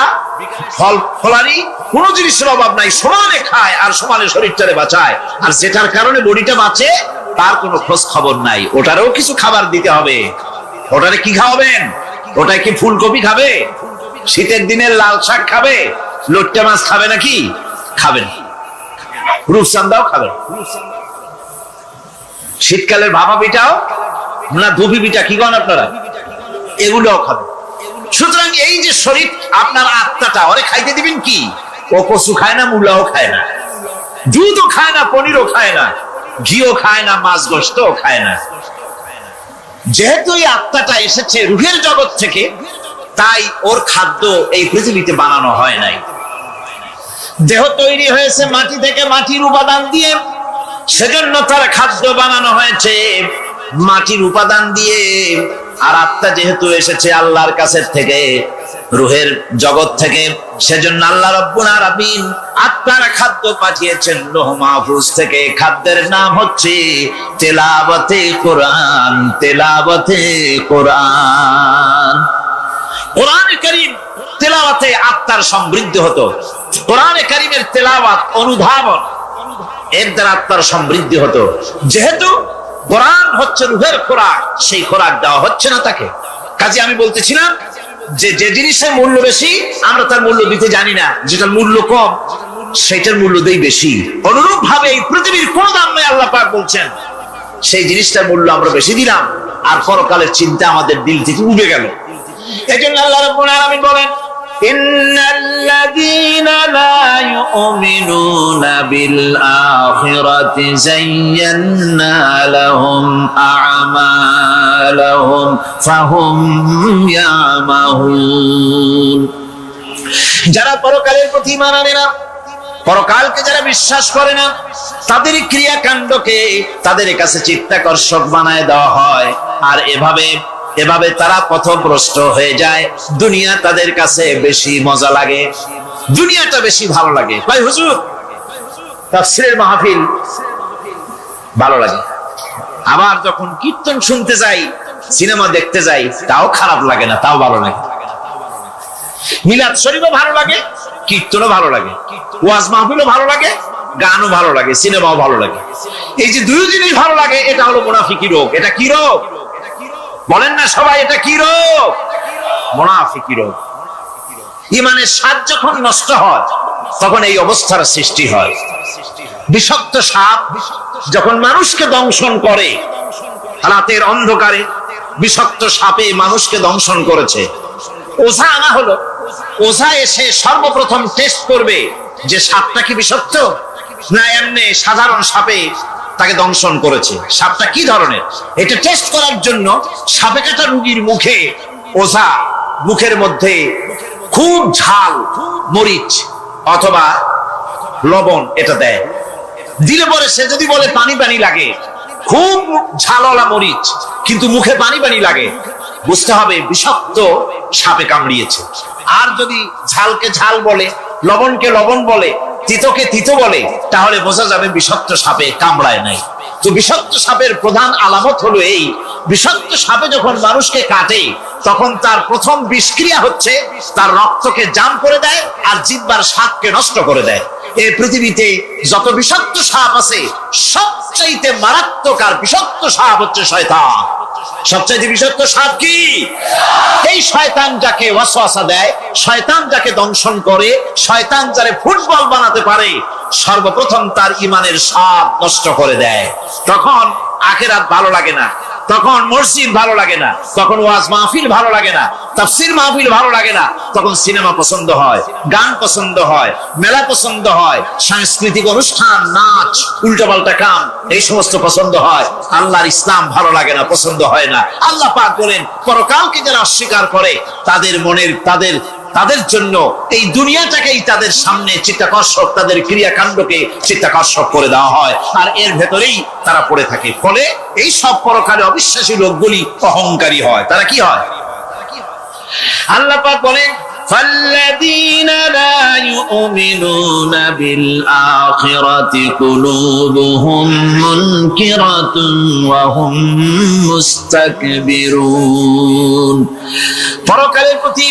ফল ফলারি, কোনো জিনিসের অভাব নাই, সমানে খায় আর সমানে শরীরটারে বাঁচায়। আর যেটার কারণে বডিটা বাঁচে, তার কোনো খোঁজ খবর নাই। ওটারও কিছু খাবার দিতে হবে। ওটারে কি খাওয়াবেন? ওটাই কি ফুলকপি খাবে? শীতের দিনের লাল শাক খাবে? লোট্টা মাছ খাবে নাকি? খাবেন। রূপচান্দাও খাবেন। শীতকালের ভাপা পিঠাও না, ধুপি পিঠা কি করেন আপনারা, এগুলোও খাবেন। সুতরাং এই যে শরীর, আপনার আত্মাটা, ওরে খাইতে দিবেন কি? ও কচু খায় না, মূলাও খায় না, দুধও খায় না, পনিরও খায় না, ঘিও খায় না, মাছ গোশতও খায় না। যেহেতু এই আত্মাটা এসেছে রুহের জগৎ থেকে, তাই ওর খাদ্য এই পৃথিবীতে বানানো হয় নাই। দেহ তৈরি হয়েছে মাটি থেকে, মাটির উপাদান দিয়ে, সেজন্য তার খাদ্য বানানো হয়েছে মাটির উপাদান দিয়ে। আর আত্মা যেহেতু এসেছে আল্লাহর কাছে থেকে, রুহের জগৎ থেকে, সেজন্য আল্লাহ রাব্বুল আলামিন আত্মার খাদ্য পাঠিয়েছেন লৌহ মাহফুজ থেকে। খাদ্যের নাম হচ্ছে তেলাওয়াতে কোরআন, তেলাওয়াতে কোরআন। কোরআনে কারীম তেলাওয়াতে আত্মার সমৃদ্ধি হতো। কোরআনে কারীমের তেলাওয়াত, অনুধাবন, এর দ্বারা আত্মার সমৃদ্ধি হতো। যেহেতু কোরআন হচ্ছে রুহের খোরাক, সেই খোরাক দেওয়া হচ্ছে না তাকে। কাজে আমি বলতেছিলাম যে যে জিনিসের মূল্য বেশি আমরা তার মূল্য দিতে জানি না, যেটার মূল্য কম সেটার মূল্য দেই বেশি। অনুরূপ ভাবে এই পৃথিবীর কোন দাম নেই, আল্লাহ পাক বলছেন সেই জিনিসটার মূল্য আমরা বেশি দিলাম, আর পরকালের চিন্তা আমাদের দিল থেকে উবে গেল। এই জন্য আল্লাহ রাব্বুল আলামিন বলেন, ইন্নাল্লাযীনা লা ইউমিনুনা বিল আখিরাতি যায়্যান্না লাহুম আ'মালাহুম ফাহুম ইয়ামাহুন। যারা পরকালের প্রতি ঈমান আনে না, পরকালকে যারা বিশ্বাস করে না, তাদের ক্রিয়াকাণ্ডকে তাদের কাছে চিত্তাকর্ষক বানায় দেওয়া হয়। আর এভাবে তারা পথভ্রষ্ট হয়ে যায়। দুনিয়া তাদের কাছে বেশি মজা লাগে, দুনিয়াটা বেশি ভালো লাগে। ভাই হুজুর, তাফসীরের মাহফিল ভালো লাগে, আবার যখন কীর্তন শুনতে যাই, সিনেমা দেখতে যাই, তাও খারাপ লাগে না, তাও ভালো লাগে। মিলাদ শরীফও ভালো লাগে, কীর্তনও ভালো লাগে, ওয়াজ মাহফিলও ভালো লাগে, গানও ভালো লাগে, সিনেমাও ভালো লাগে। এই যে দুই জিনিস ভালো লাগে, এটা হলো মুনাফিকি রোগ। এটা কি রোগ বলেন না সবাই? এটা কি রোগ? মুনাফিকি রোগ। ঈমানের স্বাদ যখন নষ্ট হয় তখন এই অবস্থার সৃষ্টি হয়। বিষাক্ত সাপ যখন মানুষকে দংশন করে, রাতের অন্ধকারে বিষাক্ত সাপে মানুষকে দংশন করেছে, ওঝা আনা হলো। ওঝা এসে সর্বপ্রথম টেস্ট করবে যে সাপটা কি বিষাক্ত না এমনি সাধারণ সাপে তাকে দংশন করেছে, সাপটা কি ধরনের। এটা টেস্ট করার জন্য সাপে কাটা রোগীর মুখে ওঝা মুখের মধ্যে খুব ঝাল মরিচ অথবা লবণ এটা দেয়। দিলে পরে সে যদি বলে পানি পানি লাগে, খুব ঝালওয়ালা মরিচ কিন্তু মুখে পানি পানি লাগে, বুঝতে হবে বিষাক্ত সাপে কামড়িয়েছে। আর যদি ঝালকে ঝাল বলে, লবণকে লবণ বলে, তিতকে তিতো বলে, তাহলে বোঝা যাবে বিষাক্ত সাপে কামড়ায় নাই। তো বিষাক্ত সাপের প্রধান আলামত হলো এই, বিষাক্ত সাপে যখন মানুষকে কাটে তখন তার প্রথম বিষক্রিয়া হচ্ছে তার রক্তকে জাম করে দেয় আর জিহ্বার স্বাদকে নষ্ট করে দেয়। এই পৃথিবীতে যত বিষাক্ত সাপ আছে সবচাইতে মারাত্মক আর বিষাক্ত সাপ হচ্ছে শয়তান। সবচাইতে বিষাক্ত সাপ কি? এই শয়তান যাকে ওয়াসওয়াসা দেয়, শয়তান যাকে দংশন করে, শয়তান যারে ফুটবল বানাতে পারে, সর্বপ্রথম তার ঈমানের স্বাদ নষ্ট করে দেয়। তখন আখিরাত ভালো লাগে না, তখন মসজিদ ভালো লাগে না, তখন ওয়াজ মাহফিল ভালো লাগে না, তাফসীর মাহফিল ভালো লাগে না, তখন সিনেমা পছন্দ হয়, গান পছন্দ হয়, মেলা পছন্দ হয়, সাংস্কৃতিক অনুষ্ঠান, নাচ, উল্টাপাল্টা কাম, এই সমস্ত পছন্দ হয়। আল্লাহর ইসলাম ভালো লাগে না, পছন্দ হয় না। আল্লাহ পাক বলেন, পরকালকে যারা অস্বীকার করে তাদের মনের তাদের জন্য এই দুনিয়াটাকেই তাদের সামনে চিত্তাকর্ষক, তাদের ক্রিয়াকাণ্ডকে চিত্তাকর্ষক করে দেওয়া হয়, আর এর ভেতরেই তারা পড়ে থাকে। ফলে এই সব পরকালে অবিশ্বাসী লোকগুলি অহংকারী হয়। তারা কি হয়? আল্লাহ পাক বলেন, فالذين لا يؤمنون بالآخرة قلوبهم منكرة وهم مستكبرون। পরকালের প্রতি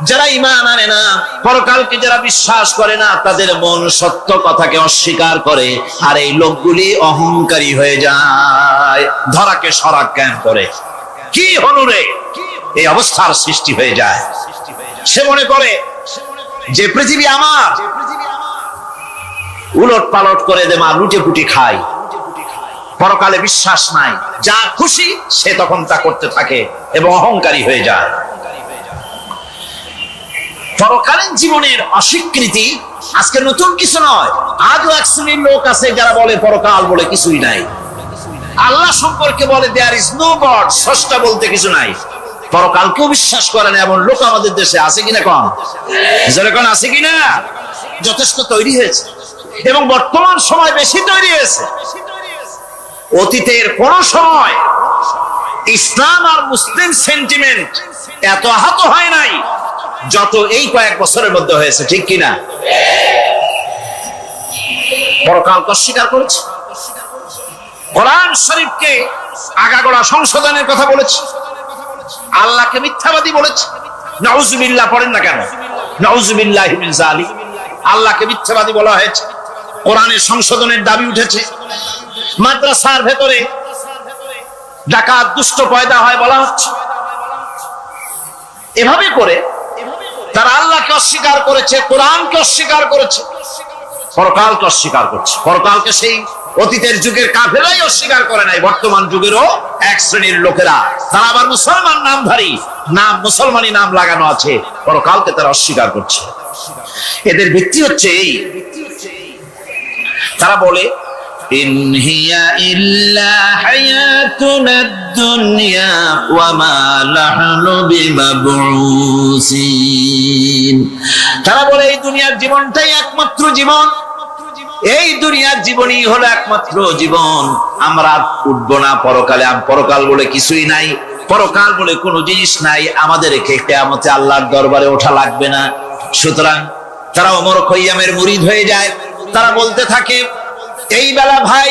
যারা ঈমান আনে না, পরকালকে যারা বিশ্বাস করে না, তাদের মন সত্য কথাকে অস্বীকার করে, আর এই লোকগুলি অহংকারী হয়ে যায়, ধরাকে সরাক জ্ঞান করে। কি হনুরে এই অবস্থার সৃষ্টি হয়ে যায়। সে মনে করে যে পৃথিবী আমার, উলট পালট করে দে মা, লুটে পুটি খাই, পরকালে বিশ্বাস নাই, যা খুশি সে তখন তা করতে থাকে এবং অহংকারী হয়ে যায়। পরকালীন জীবনের অস্বীকৃতি আজকে নতুন কিছু নয়। আজও এক শ্রেণীর লোক আছে যারা বলে পরকাল বলে কিছুই নাই, আল্লাহ সম্পর্কে বলে দেয়ার ইজ নো গড, স্রষ্টা বলতে কিছু নাই। পরকালকেও বিশ্বাস করে না এমন লোক আমাদের দেশে আছে কিনা? কম যেরকম আছে কিনা? যথেষ্ট তৈরি হয়েছে এবং বর্তমান সময় বেশি তৈরি হয়েছে। অতীতের কোন সময় ইসলাম আর মুসলিম সেন্টিমেন্ট এত আহত হয় নাই যত এই কয়েক বছরের মধ্যে হয়েছে, ঠিক কিনা? পরকালকে অস্বীকার করেছে, কোরআন শরীফকে আগাগোড়া সংশোধনের কথা বলেছে, আল্লাহকে মিথ্যাবাদী বলেছে। নাউজুবিল্লাহ পড়েন না কেন? নাউজুবিল্লাহি মিন যালিক। আল্লাহকে মিথ্যাবাদী বলা হয়েছে, কোরআনের সংশোধনের দাবি উঠেছে। মাদ্রাসার ভেতরে ডাকাত দুষ্ট পয়দা হয় বলা হচ্ছে। এভাবে করে তারা আল্লাহকে অস্বীকার করেছে, কোরআনকে অস্বীকার করেছে, পরকালকে অস্বীকার করছে। পরকালকে সেই অতীতের যুগের কাফেরাই অস্বীকার করে নাই, বর্তমান যুগেরও এক শ্রেণীর লোকেরা, তারা আবার মুসলমান নামধারী, নাম মুসলমানি নাম লাগানো আছে, পরকালকে তারা অস্বীকার করছে। এদের ভিত্তি হচ্ছে এই, তারা বলে ইন হিয়া ইল্লা হায়াতুনাদ দুনিয়া ওয়া মা নাহনু বিমাবউসিন। তারা বলে এই দুনিয়ার জীবনটাই একমাত্র জীবন, এই দুনিয়ার জীবনই হলো একমাত্র জীবন, আমরা উঠবো না পরকালে, পরকাল বলে কিছুই নাই, পরকাল বলে কোনো জিনিস নাই, আমাদের কিয়ামতে আল্লাহর দরবারে ওঠা লাগবে না। সুতরাং তারা ওমর খৈয়ামের মুরিদ হয়ে যায়। তারা বলতে থাকে এই বেলা ভাই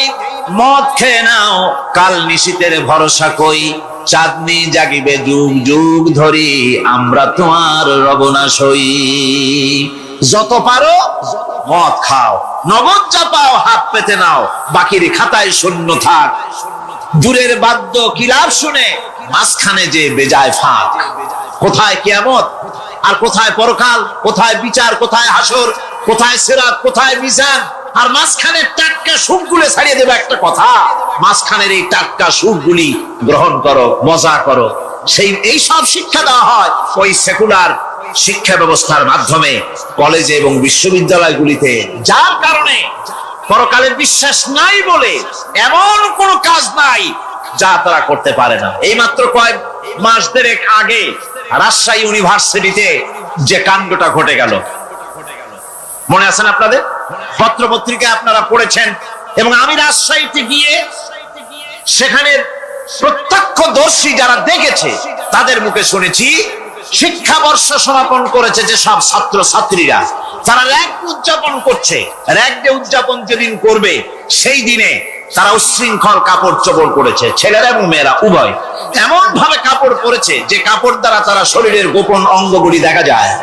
মদ খেয়ে নাও, কাল নিশীতের ভরসা কই, চাঁদনি জাগিবে যুগ যুগ ধরি, আমরা তোমার রবনাশ হই। যত পারো মদ খাও, নগদ যা পাও হাত পেতে নাও, বাকির খাতায় শূন্য থাক। দূরের বাদ্য কি লাভ শুনে, মাঝখানে যে বেজায় ফাঁক। কোথায় কিয়ামত আর কোথায় পরকাল, কোথায় বিচার, কোথায় হাসর, কোথায় সিরাত, কোথায় মিজান, আর মাঝখানের টাটকা সুখগুলো ছাড়িয়ে দেবে একটা কথা, মাঝখানের এই টাটকা সুখগুলি গ্রহণ করো, মজা করো। এই সব শিক্ষা দেওয়া হয় ওই সেকুলার শিক্ষা ব্যবস্থার মাধ্যমে কলেজে এবং বিশ্ববিদ্যালয়গুলিতে, যার কারণে পরকালের বিশ্বাস নাই বলে এমন কোন কাজ নাই যা তারা করতে পারে না। এই মাত্র কয়েক মাস দেড়েক আগে রাজশাহী ইউনিভার্সিটিতে যে কাণ্ডটা ঘটে গেল, মনে আছেন আপনাদের? পত্র পত্রিকায় আপনারা পড়েছেন। এবং আমি রাজশাহীতে গিয়ে সেখানে প্রত্যক্ষদর্শী যারা দেখেছে তাদের মুখে শুনেছি, শিক্ষাবর্ষ সমাপন করেছে যে সব ছাত্র ছাত্রীরা, তারা র্যাগ উদযাপন করছে। র্যাগ ডে উদযাপন যেদিন করবে সেই দিনে তারা উচ্ছৃঙ্খল কাপড় চোপড় করেছে, ছেলেরা এবং মেয়েরা উভয়। এমন ভাবে কাপড় পরেছে যে কাপড় দ্বারা তারা শরীরের গোপন অঙ্গগুলি দেখা যায়।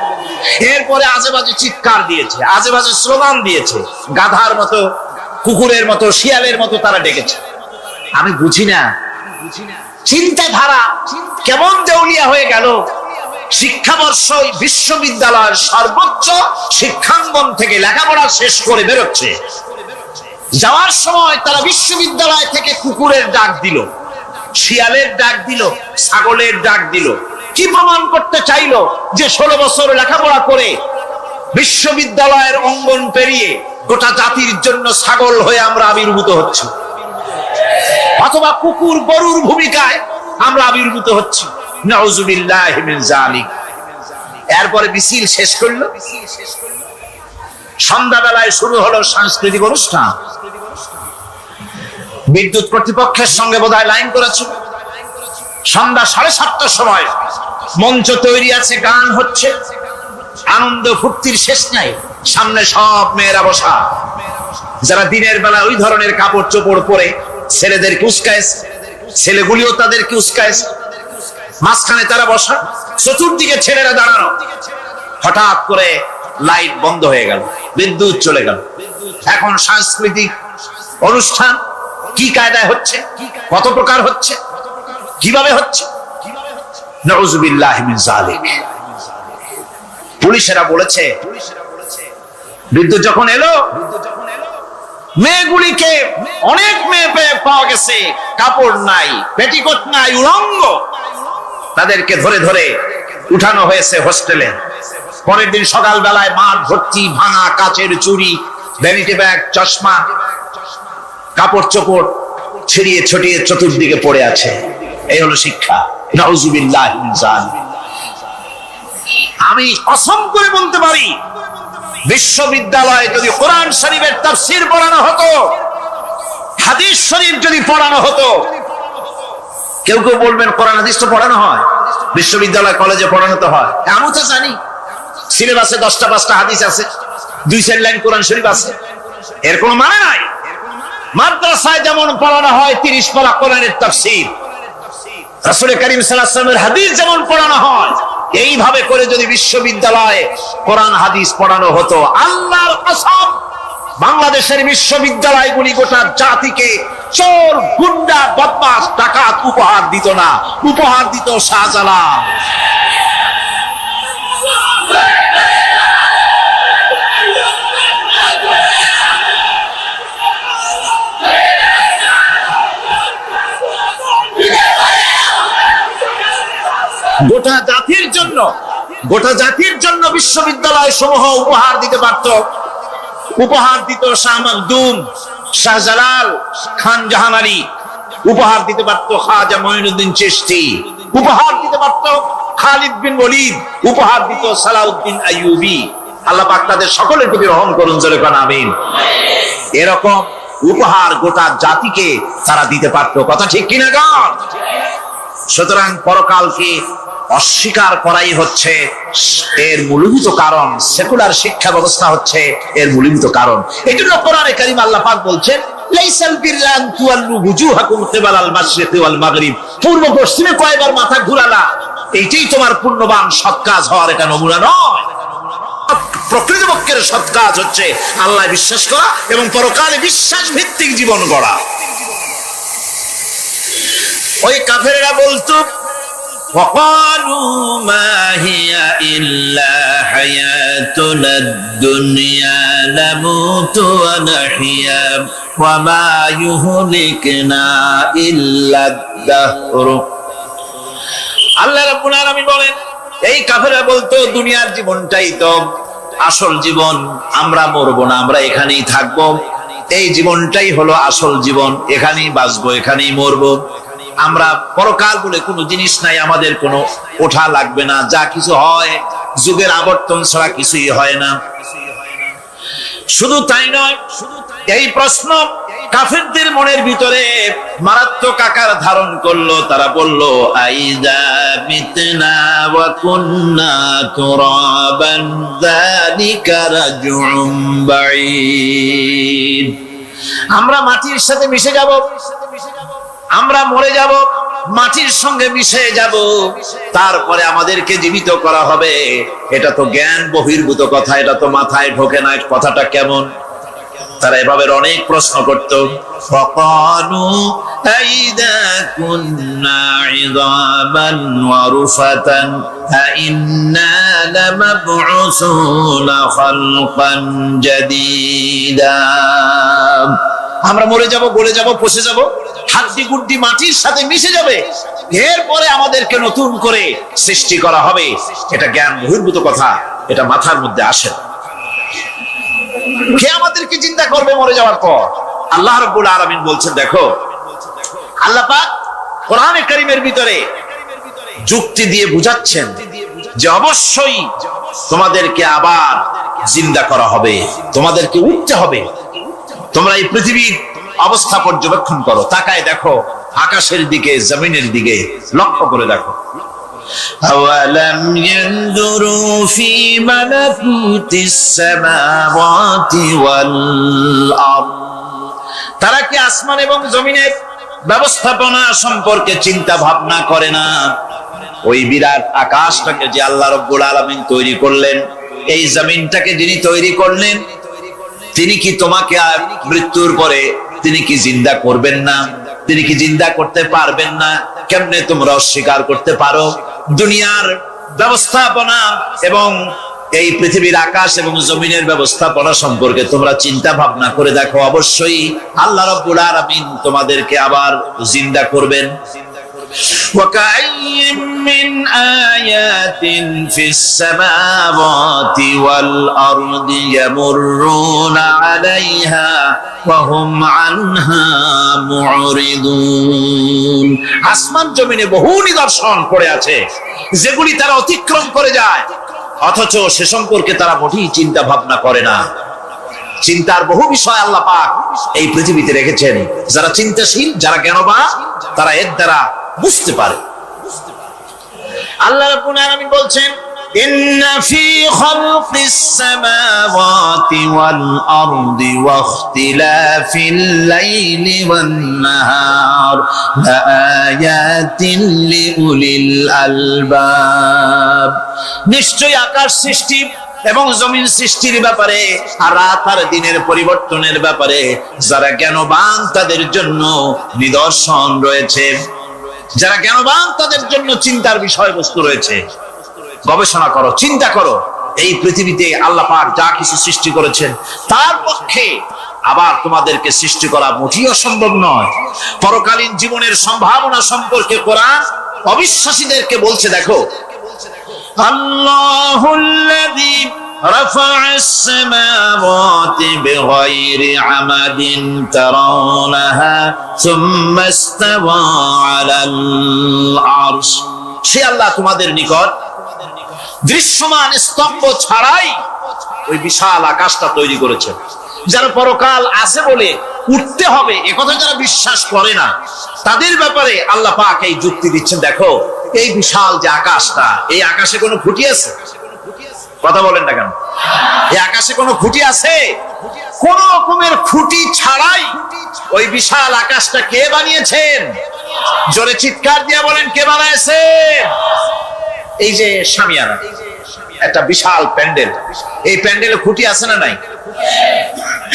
এরপরে আজেবাজে চিৎকার দিয়েছে, আজেবাজে স্লোগান দিয়েছে, গাধার মতো, কুকুরের মতো, শিয়ালের মতো তারা ডেকেছে। আমি বুঝি না চিন্তাধারা কেমন দেউলিয়া হয়ে গেল। শিক্ষাবর্ষ বিশ্ববিদ্যালয়ের সর্বোচ্চ শিক্ষাঙ্গন থেকে লেখাপড়া শেষ করে বেরোচ্ছে, যাওয়ার সময় তারা বিশ্ববিদ্যালয় থেকে কুকুরের ডাক দিল, শিয়ালের ডাক দিল, ছাগলের ডাক দিল। কি প্রমাণ করতে চাইলো? যে 16 বছর লেখাপড়া করে বিশ্ববিদ্যালয়ের অঙ্গন পেরিয়ে গোটা জাতির জন্য ছাগল হয়ে আমরা আবির্ভূত হচ্ছি, অথবা কুকুর গরুর ভূমিকায় আমরা আবির্ভূত হচ্ছি। নাউজুবিল্লাহি মিন যালিক। এরপরে মিছিল শেষ করলো, সন্ধ্যাবেলায় শুরু হলো সাংস্কৃতিক অনুষ্ঠান। বিদ্যুৎ কর্তৃপক্ষের সঙ্গে বোধহয় লাইন করেছে। সন্ধ্যা 7:30টার সময় মঞ্চ তৈরি আছে, গান হচ্ছে, আনন্দ ফুর্তির শেষ নাই। সামনে সব মেয়েরা বসা, যারা দিনের বেলা ওই ধরনের কাপড় চোপড় পরে ছেলেদেরকে উস্কাইছে, ছেলেগুলিও তাদেরকে উস্কাইছে। মাঝখানে তারা বসা, চতুর্দিকে ছেলেরা দাঁড়ানো। হঠাৎ করে লাইট বন্ধ হয়ে গেল, বিদ্যুৎ চলে গেল। এখন সাংস্কৃতিক অনুষ্ঠান কি কায়দায় হচ্ছে, কত প্রকার হচ্ছে, কিভাবে হচ্ছে? নাউজুবিল্লাহি মিন যালিক। পুলিশেরা বলেছে বিদ্যুৎ যখন এলো, মেয়েগুলিকে অনেক মেয়ে পাওয়া গেছে, কাপড় নাই, পেটিকোট নাই, উলঙ্গ, তাদেরকে ধরে ধরে উঠানো হয়েছে হোস্টেলে। পরের দিন সকাল বেলায় মাঠ ভর্তি ভাঙা কাচের চুড়ি, ভ্যানিটি ব্যাগ, চশমা, কাপড় চোপড় ছিড়িয়ে ছড়িয়ে চতুর্দিকে পড়ে আছে। এই হলো শিক্ষা। নাউযুবিল্লাহি মিন যালিক। আমি কসম করে বলতে পারি, বিশ্ববিদ্যালয়ে যদি কোরআন শরীফের তাফসীর পড়ানো হতো, হাদিস শরীফ যদি পড়ানো হতো, কেউ কেউ বলবেন কোরআন হাদিস তো পড়ানো হয়, বিশ্ববিদ্যালয় কলেজে পড়ানো তো হয়। আমি তো জানি সিলেবাসে 10টা 5টা হাদিস আছে, 2-4 লাইন কোরআন শরীফ আছে, এর কোনো মানে নাই। মাদ্রাসায় যেমন পড়ানো হয় 30 পারা কোরআনের তাফসীর, রাসূল করিম সাল্লাল্লাহু আলাইহি ওয়াসাল্লামের হাদিস যেমন পড়ানো হয়, এইভাবে করে যদি বিশ্ববিদ্যালয়ে কোরআন হাদিস পড়ানো হতো, আল্লাহর কসম বাংলাদেশের বিশ্ববিদ্যালয়গুলি গোটা জাতিকে চোর, গুন্ডা, বদমাশ, ডাকাত উপহার দিত না, উপহার দিত শাহজালাল। গোটা জাতির জন্য বিশ্ববিদ্যালয় সমূহ উপহার দিতে পারত। উপহার দিত শাহ মখদুম, শাহজালাল, খান জাহান আলী, উপহার দিতে পারত খাজা মঈনুদ্দিন চিশতি, উপহার দিতে পারত খালিদ বিন ওলীদ, উপহার দিত সালাউদ্দিন আইয়ুবী। আল্লাহ পাক তাদের সকলের প্রতি রহম করুন, জোরে কোন আমিন। এরকম উপহার গোটা জাতিকে তারা দিতে পারত, কথা ঠিক কিনা গান? সুতরাং পরকালকে অস্বীকার করাই হচ্ছে এর মূলভূত কারণ। সেকুলার শিক্ষা ব্যবস্থা হচ্ছে এর মূলভূত কারণ। এই জন্য কোরআনে কারীম আল্লাহ পাক বলছেন, লাইসাল বিররা আন তুওয়াল্লু ওয়ুজুহাকুম কিবালাল মাশরিকি ওয়াল মাগরিব, পূর্ব পশ্চিমে কয়বার মাথা ঘুরালা, এইটাই তোমার পূর্ণবান সৎ কাজ হওয়ার এটা নমুনা নয়। প্রকৃতপক্ষের সৎ কাজ হচ্ছে আল্লাহ বিশ্বাস করা এবং পরকালে বিশ্বাস ভিত্তিক জীবন গড়া। ওই কাফেররা বলতো, وقالوا ما هي إلا حياتنا الدنيا نموت ونحيا وما يهلكنا إلا الدهر। আল্লাহ রাব্বুল আলামিন বলেন, এই কাফেররা বলতো দুনিয়ার জীবনটাই তো আসল জীবন, আমরা মরবো না, আমরা এখানেই থাকবো, এই জীবনটাই হলো আসল জীবন, এখানেই বাঁচবো, এখানেই মরবো, আমরা পরকাল বলে কোনো জিনিস নাই, আমাদের কোনো ওঠা লাগবে না, যা কিছু হয় যুগের আবর্তন ছাড়া কিছুই হয় না। শুধু তাই নয়, এই প্রশ্ন কাফেরদের মনের ভিতরে মারাত্মক আকার ধারণ করলো। তারা বলল, আইযা মিতনা ওয়া কুন্না তুরাবান যালিকা রাজউম বাঈদ। আমরা মাটির সাথে মিশে যাব, আমরা মরে যাব, মাটির সঙ্গে মিশে যাব, তারপরে আমাদেরকে জীবিত করা হবে। এটা তো জ্ঞান বহির্ভূত কথা, এটা তো মাথায় ঢোকে না, কথাটা কেমন? তারা এভাবে অনেক প্রশ্ন করত। ফাকালু আইদা কুন্না ইযামান ওয়া রুফাতান আইন্না লামাবউসুনা খালকান জাদীদা। আমরা মরে যাব, গলে যাব, পচে যাব, হাড্ডি গুড্ডি মাটির সাথে মিশে যাবে, এরপরে আমাদেরকে নতুন করে সৃষ্টি করা হবে। এটা জ্ঞান বহির্ভূত কথা, এটা মাথার মধ্যে আসে না। কে আমাদেরকে চিন্তা করবে মরে যাওয়ার পর? আল্লাহ রাব্বুল আলামিন বলছেন, দেখো আল্লাহ পাক কোরআনে কারীমের ভিতরে যুক্তি দিয়ে বুঝাচ্ছেন যে অবশ্যই তোমাদেরকে আবার জিন্দা করা হবে, তোমাদেরকে উঠতে হবে। তোমরা এই পৃথিবীর অবস্থা পর্যবেক্ষণ করো, তাকায় দেখো আকাশের দিকে, জমিনের দিকে লক্ষ্য করে দেখো। আওয়ালাম ইয়ানদুরু ফি মালাকুতিস সামাওয়াতি ওয়াল আরদ। তারা কি আসমান এবং জমিনের ব্যবস্থাপনা সম্পর্কে চিন্তা ভাবনা করে না? ওই বিরাট আকাশটাকে যে আল্লাহ রাব্বুল আলামিন তৈরি করলেন, এই জমিনটাকে যিনি তৈরি করলেন, তিনি কি তোমাকে মৃত্যুর পরে তিনি কি জিন্দা করবেন না? তিনি কি জিন্দা করতে পারবেন না? কেমনে তোমরা অস্বীকার করতে পারো? দুনিয়ার ব্যবস্থাপনা এবং এই পৃথিবীর আকাশ এবং জমিনের ব্যবস্থাপনা সম্পর্কে তোমরা চিন্তা ভাবনা করে দেখো, অবশ্যই আল্লাহ রাব্বুল আলামিন তোমাদেরকে আবার জিন্দা করবেন। وكأي من آيات في السماوات والأرض يمرون عليها وهم عنها معرضون। আসমান জমিনে বহু নিদর্শন পড়ে আছে যেগুলি তারা অতিক্রম করে যায়, অথচ সে সম্পর্কে তারা মোটেই চিন্তা ভাবনা করে না। চিন্তার বহু বিষয় আল্লাহ পাক এই পৃথিবীতে রেখেছেন। যারা চিন্তাশীল, যারা জ্ঞানবান, তারা এর দ্বারা বুঝতে পারে। আল্লাহ রাব্বুল আলামিন বলছেন, ইন্না ফি খালকিস সামাওয়াতি ওয়াল আরদি ওয়া ইখতিলাফিল লাইলি ওয়ান নাহার লাআয়াতিন লিউলিল আলবাব। নিশ্চয়ই আকাশ সৃষ্টি এবং জমিন সৃষ্টির ব্যাপারে আর রাত আর দিনের পরিবর্তনের ব্যাপারে যারা জ্ঞানবান তাদের জন্য নিদর্শন রয়েছে। যারা জ্ঞানবান তাদের জন্য চিন্তার বিষয়বস্তু রয়েছে। গবেষণা করো, চিন্তা করো, এই পৃথিবীতে আল্লাহ পাক যা কিছু সৃষ্টি করেছেন তার পক্ষে আবার তোমাদেরকে সৃষ্টি করা মোটেই অসম্ভব নয়। পরকালীন জীবনের সম্ভাবনা সম্পর্কে কোরআন অবিশ্বাসীদেরকে বলছে, দেখো, আল্লাহুল্লাযী রাফা'আস সামাওয়াতি বিগাইরি আমাদিন তারাউনাহা সুম্মা ইসতাওয়া আলাল আরশ। সে আল্লাহ তোমাদের নিকট দৃশ্যমান স্তম্ভ ছাড়াই ওই বিশাল আকাশটা তৈরি করেছেন। যারা পরকাল আছে বলে উঠতে হবে একথা যারা বিশ্বাস করে না, তাদের ব্যাপারে আল্লাহ পাক এই যুক্তি দিচ্ছেন, দেখো এই বিশাল যে আকাশটা, এই আকাশে কোনো খুঁটি আছে? কথা বলেন না কেন? এই আকাশে কোনো খুঁটি আছে? কোন রকমের খুঁটি ছাড়াই ওই বিশাল আকাশটা কে বানিয়েছেন? জোরে চিৎকার দিয়ে বলেন, কে বানাইছেন? এই যে শামিয়ানা, একটা বিশাল প্যান্ডেল, এই প্যান্ডেলে খুঁটি আছে না নাই?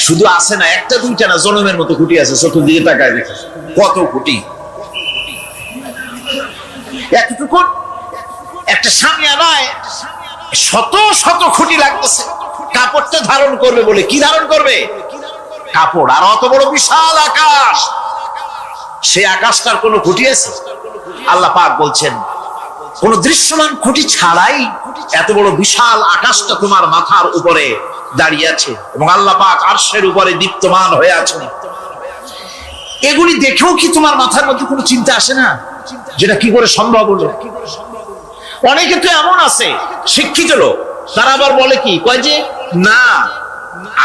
শুধু আছে না, একটা দুইটা না, জনমের মতো খুঁটি আছে। চতুর্দিকে তাকায় দেখে কত খুঁটি। এতটুকু একটা শামিয়ানায় শত শত খুঁটি লাগতেছে কাপড়টা ধারণ করবে বলে। কি ধারণ করবে? কাপড়। আর অত বড় বিশাল আকাশ, সেই আকাশটার কোনো খুঁটি আছে? আল্লাহ পাক বলছেন, কোন দৃশ্যমান খুঁটি ছাড়াই এত বড় বিশাল আকাশটা তোমার মাথার উপরে দাঁড়িয়ে আছে এবং আল্লাহ পাক আরশের উপরে দীপ্তমান হয়ে আছেন। এগুলি দেখেও কি তোমার মাথার মধ্যে কোনো চিন্তা আসে না যেটা কি করে সম্ভব হলো? অনেকে তো এমন আছে শিক্ষিত লোক, তারা আবার বলে কি, কয় যে না,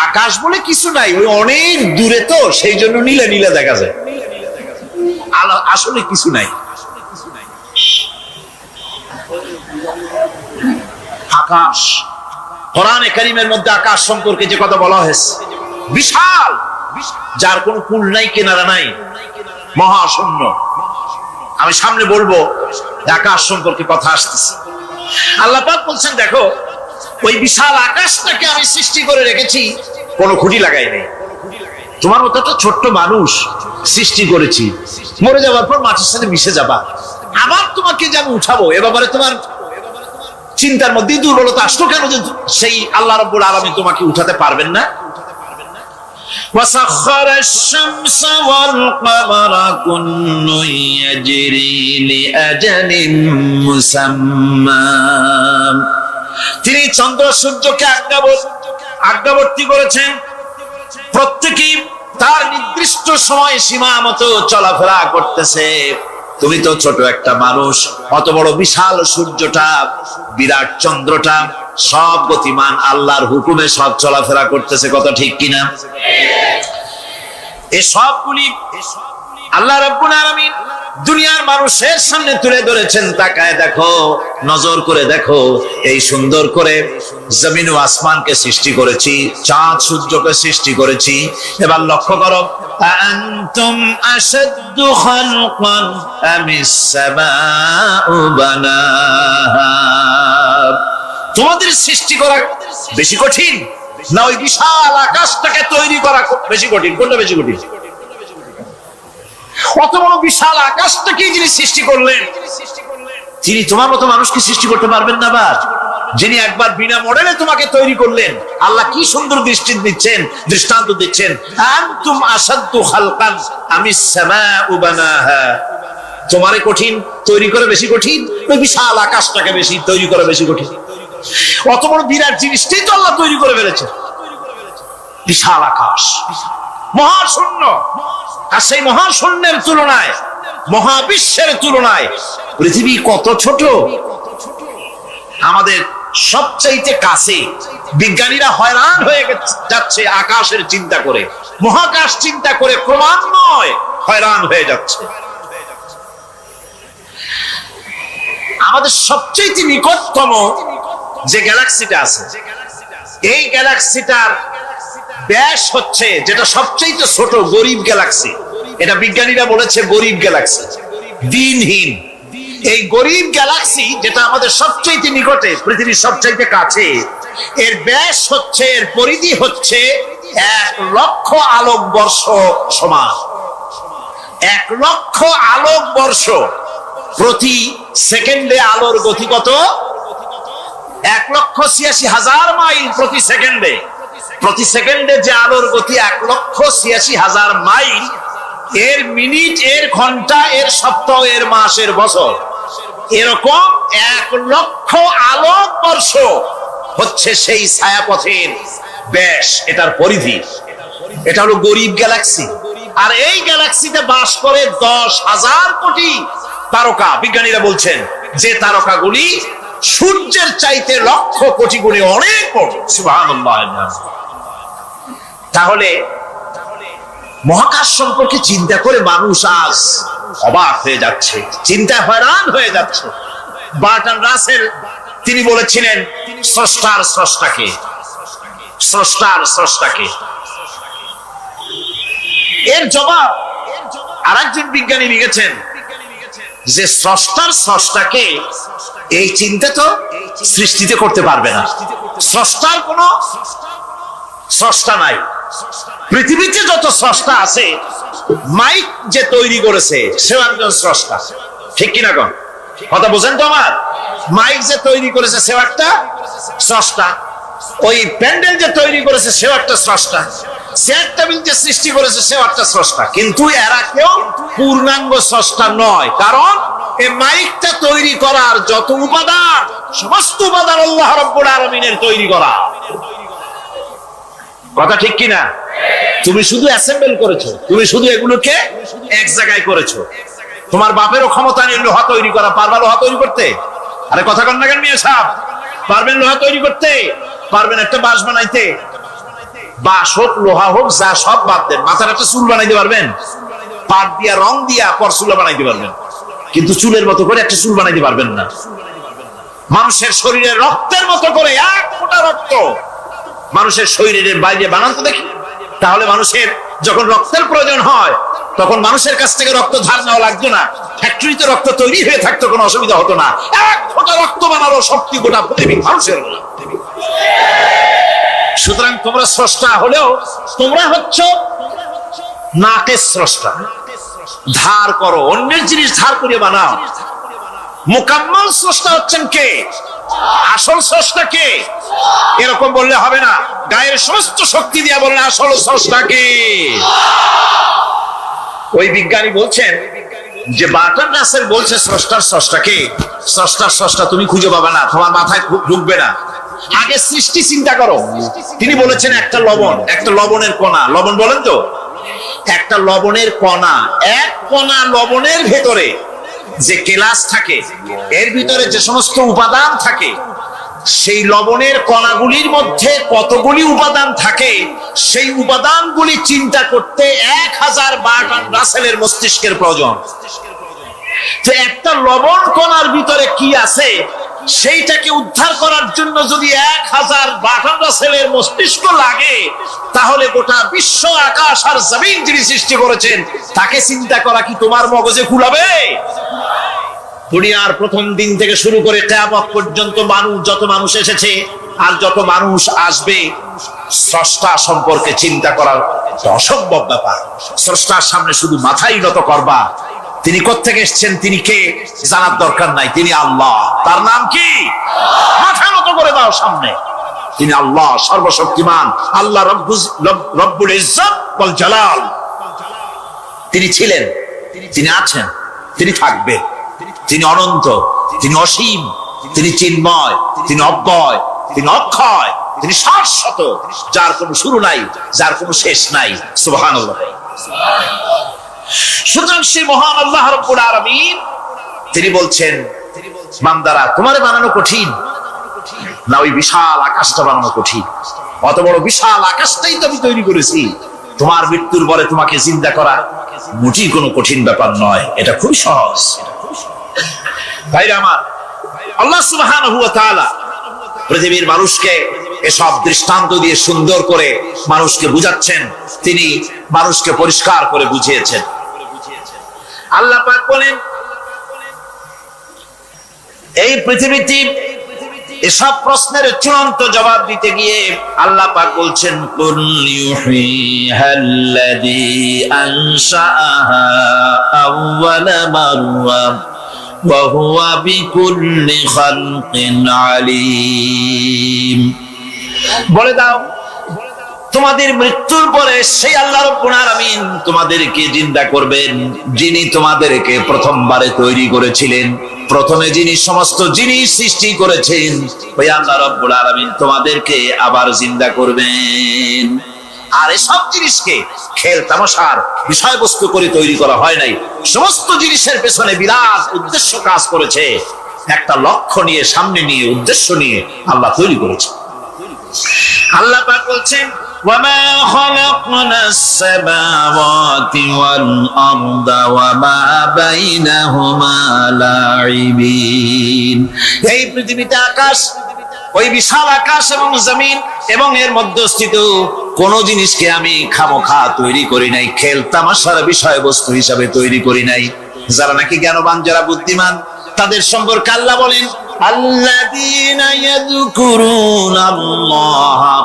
আকাশ বলে কিছু নাই, ওই অনেক দূরে তো সেই জন্য নীলে নীলে দেখা যায়, আসলে কিছু নাই। আকাশ, কোরআনে কারীমের মধ্যে আকাশ সম্পর্কে যে কথা বলা হয়েছে, বিশাল, যার কোনো কুল নাই, কিনারা নাই, মহাশূন্য। আমি সামনে বলবো আকাশ সম্পর্কে কথা আসতেছে। আল্লাহ পাক বলছেন, দেখো ওই বিশাল আকাশটাকে আমি সৃষ্টি করে রেখেছি, কোনো খুঁটি লাগাই নেই। তোমার মতো একটা ছোট্ট মানুষ সৃষ্টি করেছি, মরে যাওয়ার পর মাটির সাথে মিশে যাবা, আবার তোমাকে যে আমি উঠাবো, এ ব্যাপারে তোমার চিন্তার মধ্যে দুর্বলতা আসলো কেন যে সেই আল্লাহ রাব্বুল আলামিন তোমাকে উঠাতে পারবেন না? وسخر الشمس والقمر كل يجري لأجل مسمى। তিনি চন্দ্র সূর্যকে আজ্ঞাবর্তী করেছেন, প্রত্যেকেই তার নির্দিষ্ট সময় সীমা মতো চলাফেরা করতেছে। তুমি তো ছোট একটা মানুষ, অত বড় বিশাল সূর্যটা, বিরাট চন্দ্রটা, সব গতিমান আল্লাহর হুকুমে সব চলাফেরা করতেছে, কত ঠিক কিনা? এই সবগুলি আল্লাহ রাব্বুল আলামিন দুনিয়ার মানুষের সামনে তুলে ধরেছেন। তাকায় দেখো, নজর করে দেখো, এই সুন্দর করে জমিন ও আসমানকে সৃষ্টি করেছি, চাঁদ সূর্যকে সৃষ্টি করেছি। এবার লক্ষ্য করো, আনতুম আশাদ্দু খালকান আমিস সামাউ বানাহা। তোমাদের সৃষ্টি করা বেশি কঠিন না ওই বিশাল আকাশটাকে তৈরি করা বেশি কঠিন? কোনটা বেশি কঠিন? অত বড় বিশাল আকাশটাকে যিনি সৃষ্টি করলেন, তিনি তোমার মতো মানুষকে সৃষ্টি করতে পারবেন না? বা যিনি একবার বিনা মডেলে তোমাকে তৈরি করলেন, আল্লাহ কি সুন্দর দৃষ্টান্ত দিচ্ছেন, আনতুম আশাদ্দু খালকান আমিস সামাউ বানাহা। তোমারে কঠিন তৈরি করে বেশি কঠিন, ওই বিশাল আকাশটাকে বেশি তৈরি করে বেশি কঠিন। অত বড় বিরাট জিনিসটাই তো আল্লাহ তৈরি করে ফেলেছে, বিশাল আকাশ, মহাশূন্য। আর সেই মহাশূন্যের তুলনায়, মহাবিশ্বের তুলনায় পৃথিবী কত ছোট। আমাদের সবচাইতে কাছে। বিজ্ঞানীরা হয়রান হয়ে যাচ্ছে আকাশের চিন্তা করে, মহাকাশ চিন্তা করে ক্রমান্বয়ে হয়রান হয়ে যাচ্ছে। আমাদের সবচাইতে নিকটতম যে গ্যালাক্সিটা আছে, এই গ্যালাক্সিটার ব্যাস হচ্ছে, যেটা সবচাইতে ছোট, গরিব গ্যালাক্সি। এটা বিজ্ঞানীরা বলেছে গরিব গ্যালাক্সি, দিনহীন। এই গরিব গ্যালাক্সি যেটা আমাদের সবচাইতে নিকটে, পৃথিবীর সবচাইতে কাছে, এর ব্যাস হচ্ছে, এর পরিধি হচ্ছে 1,00,000 আলোকবর্ষ সমান। 1,00,000 আলোকবর্ষ। প্রতি সেকেন্ডে আলোর গতি কত? 1,86,000 মাইল প্রতি সেকেন্ডে। প্রতি সেকেন্ডে যে আলোর গতি 1,86,000 মাইল, এর মিনিট, এর ঘন্টা, এর সপ্তাহ, এর মাস, এর বছর, এরকম 1,00,000 আলোকবর্ষ হচ্ছে সেই ছায়াপথের ব্যাস, এটার পরিধি। এটা হলো গরিব গ্যালাক্সি। আর এই গ্যালাক্সিতে বাস করে 10,000 কোটি তারকা। বিজ্ঞানীরা বলছেন যে তারকাগুলি সূর্যের চাইতে লক্ষ কোটি গুণে অনেক বড়। সুবহানাল্লাহ। তাহলে মহাকাশ সম্পর্কে চিন্তা করে মানুষ আজ অবাক হয়ে যাচ্ছে, চিন্তা হয়রান হয়ে যাচ্ছে। বার্টন রাসেল তিনি বলেছিলেন স্রষ্টার স্রষ্টাকে, স্রষ্টার স্রষ্টাকে। এর জবাব আরেকজন বিজ্ঞানী লিখেছেন যে স্রষ্টার স্রষ্টাকে এই চিন্তা তো সৃষ্টিতে করতে পারবে না। স্রষ্টার কোন স্রষ্টা নাই। পৃথিবীতে যত স্রষ্টা আছে, মাইক যে তৈরি করেছে সেও একজন স্রষ্টা, ঠিক কিনা কোন কথা বোঝেন তো আমার? মাইক যে তৈরি করেছে সেও একটা স্রষ্টা, ওই প্যান্ডেল যে তৈরি করেছে সেও একটা স্রষ্টা, চেয়ার টেবিল যে সৃষ্টি করেছে সেও একটা স্রষ্টা। কিন্তু এরা কেউ পূর্ণাঙ্গ স্রষ্টা নয়, কারণ এই মাইকটা তৈরি করার যত উপাদান, সমস্ত উপাদান আল্লাহ রাব্বুল আলামিনের তৈরি করা। কথা ঠিক কিনা? তুমি শুধু অ্যাসেম্বল করেছো, তুমি শুধু এগুলোকে এক জায়গায় করেছো। তোমার বাপেরও ক্ষমতা নেই লোহা তৈরি করা। পারবা লোহা তৈরি করতে? আরে কথা কন না কেন মিয়া সাহেব? পারবেন লোহা তৈরি করতে? পারবেন একটা বাঁশ বানাইতে? বাঁশ হোক, লোহা হোক, যা সব বাদ দেন, মাথার একটা চুল বানাইতে পারবেন? পাট দিয়া, রং দিয়া পরচুলা বানাইতে পারবেন, কিন্তু চুলের মতো করে একটা চুল বানাইতে পারবেন না। মানুষের শরীরে রক্তের মতো করে 1 ফোঁটা রক্ত মানুষের শরীরের বাইরে বানান তো দেখি। তাহলে মানুষের যখন রক্তের প্রয়োজন হয়, তখন মানুষের কাছ থেকে রক্ত ধার নেওয়া লাগতো না, ফ্যাক্টরিতে রক্ত তৈরি হয়ে থাকতো, কোনো অসুবিধা হতো না। 1 ফোঁটা রক্ত বানালো শক্তি গোটা পৃথিবীর মানুষের। সুতরাং তোমরা স্রষ্টা হলেও তোমরা হচ্ছ নাকের স্রষ্টা। ধার করো, অন্যের জিনিস ধার করে বানাও। মুকাম্মাল স্রষ্টা হচ্ছেন কে? আসল স্রষ্টা কে? এরকম বললে হবে না, গায়ের সমস্ত শক্তি দিয়ে বললে আসল স্রষ্টা কে? ওই বিজ্ঞানী বলছেন যে বার্টন রাসেল বলছে স্রষ্টার স্রষ্টাকে। স্রষ্টার স্রষ্টা তুমি খুঁজে পাবে না, তোমার মাথায় ঢুকবে না। আগে সৃষ্টি চিন্তা করো। তিনি বলেছেন একটা লবণ, একটা লবণের কণা, লবণ বলেন তো, একটা লবণের কণা, 1 কণা লবণের ভেতরে যে কেলাস থাকে, এর ভিতরে যে সমস্ত উপাদান থাকে, সেই লবণের কণাগুলির মধ্যে কতগুলি উপাদান থাকে, সেই উপাদানগুলি চিন্তা করতে 1000 বার্টন রাসেলের মস্তিষ্কের প্রয়োজন। তো একটা লবণ কণার ভিতরে কি আছে সেইটাকে উদ্ধার করার জন্য যদি 1000 বার্টন রাসেলের মস্তিষ্ক লাগে, তাহলে গোটা বিশ্ব, আকাশ আর জমিন যিনি সৃষ্টি করেছেন তাকে চিন্তা করা কি তোমার মগজে কুলাবে? দুনিয়ার প্রথম দিন থেকে শুরু করে কিয়ামত পর্যন্ত যত মানুষ এসেছে আর যত মানুষ আসবে, স্রষ্টা সম্পর্কে চিন্তা করার অসম্ভব ব্যাপার। স্রষ্টার সামনে শুধু মাথাই নত করবা। তিনি কোত্থেকে এসেছেন, তিনি কে, জানার দরকার নাই। তিনি আল্লাহ। তার নাম কি? মাথা নত করে দাও সামনে। তিনি আল্লাহ, সর্বশক্তিমান আল্লাহ, রব্বুল ইজ্জত ওয়াল জালাল। তিনি ছিলেন, তিনি আছেন, তিনি থাকবেন, তিনি অনন্ত, তিনি অসীম, তিনি চিন্ময়, তিনি অব্যয়, তিনি অক্ষয়, তিনি শাশ্বত, যার কোনো শুরু নাই, যার কোনো শেষ নাই। সুবহানাল্লাহ। সুতরাং সেই মহান আল্লাহ রাব্বুল আলামিন তিনি বলছেন, বান্দারা তোমারে বানানো কঠিন না ওই বিশাল আকাশটা বানানো কঠিন? অত বড় বিশাল আকাশটাই তো আমি তৈরি করেছি, তোমার মৃত্যুর পরে তোমাকে জিন্দা করা মোটেই কোনো কঠিন ব্যাপার নয়, এটা খুব সহজ। ভাইরা আমার, আল্লাহ সুবহানাহু ওয়া তাআলা পৃথিবীর মানুষকে এসব দৃষ্টান্ত দিয়ে সুন্দর করে মানুষকে বুঝাচ্ছেন, তিনি মানুষকে পরিষ্কার করে বুঝিয়েছেন। আল্লাহ পাক বলেন, এই পৃথিবীতে এসব প্রশ্নের চূড়ান্ত জবাব দিতে গিয়ে আল্লাহ পাক বলছেন, কুল ইউহিহাল্লাযী আনশাআহা আউওয়ালা মাররা ওয়া হুয়া বিকুল্লি খালকিন আলীম। বলে দাও, তোমাদের মৃত্যুর পরে সেই আল্লাহ রাব্বুল আলামিন তোমাদেরকে জিন্দা করবেন, যিনি তোমাদেরকে প্রথমবারে তৈরি করেছিলেন, প্রথমে যিনি সমস্ত জিনিস সৃষ্টি করেছেন, ওই আল্লাহ রাব্বুল আলামিন তোমাদেরকে আবার জিন্দা করবেন। আর এসব জিনিসকে খেল তামাশার বিষয়বস্তু করে তৈরি করা হয় নাই, সমস্ত জিনিসের পেছনে বিরাট উদ্দেশ্য কাজ করেছে, একটা লক্ষ্য নিয়ে, সামনে নিয়ে, উদ্দেশ্য নিয়ে আল্লাহ তৈরি করেছে। আল্লাহ পাক বলছেন, وما خلقنا السماوات والأرض وما بينهما لاعبين। এই পৃথিবীতে আকাশ, ওই বিশাল আকাশ এবং জমিন এবং এর মধ্যস্থিত কোন জিনিসকে আমি খামোখা তৈরি করি নাই, খেল তামাশার বিষয়বস্তু হিসাবে তৈরি করি নাই। যারা নাকি জ্ঞানবান, যারা বুদ্ধিমান, তাদের সম্পর্কে আল্লাহ বলেন, আল্লাযীনা ইয়াযকুরুনাল্লাহা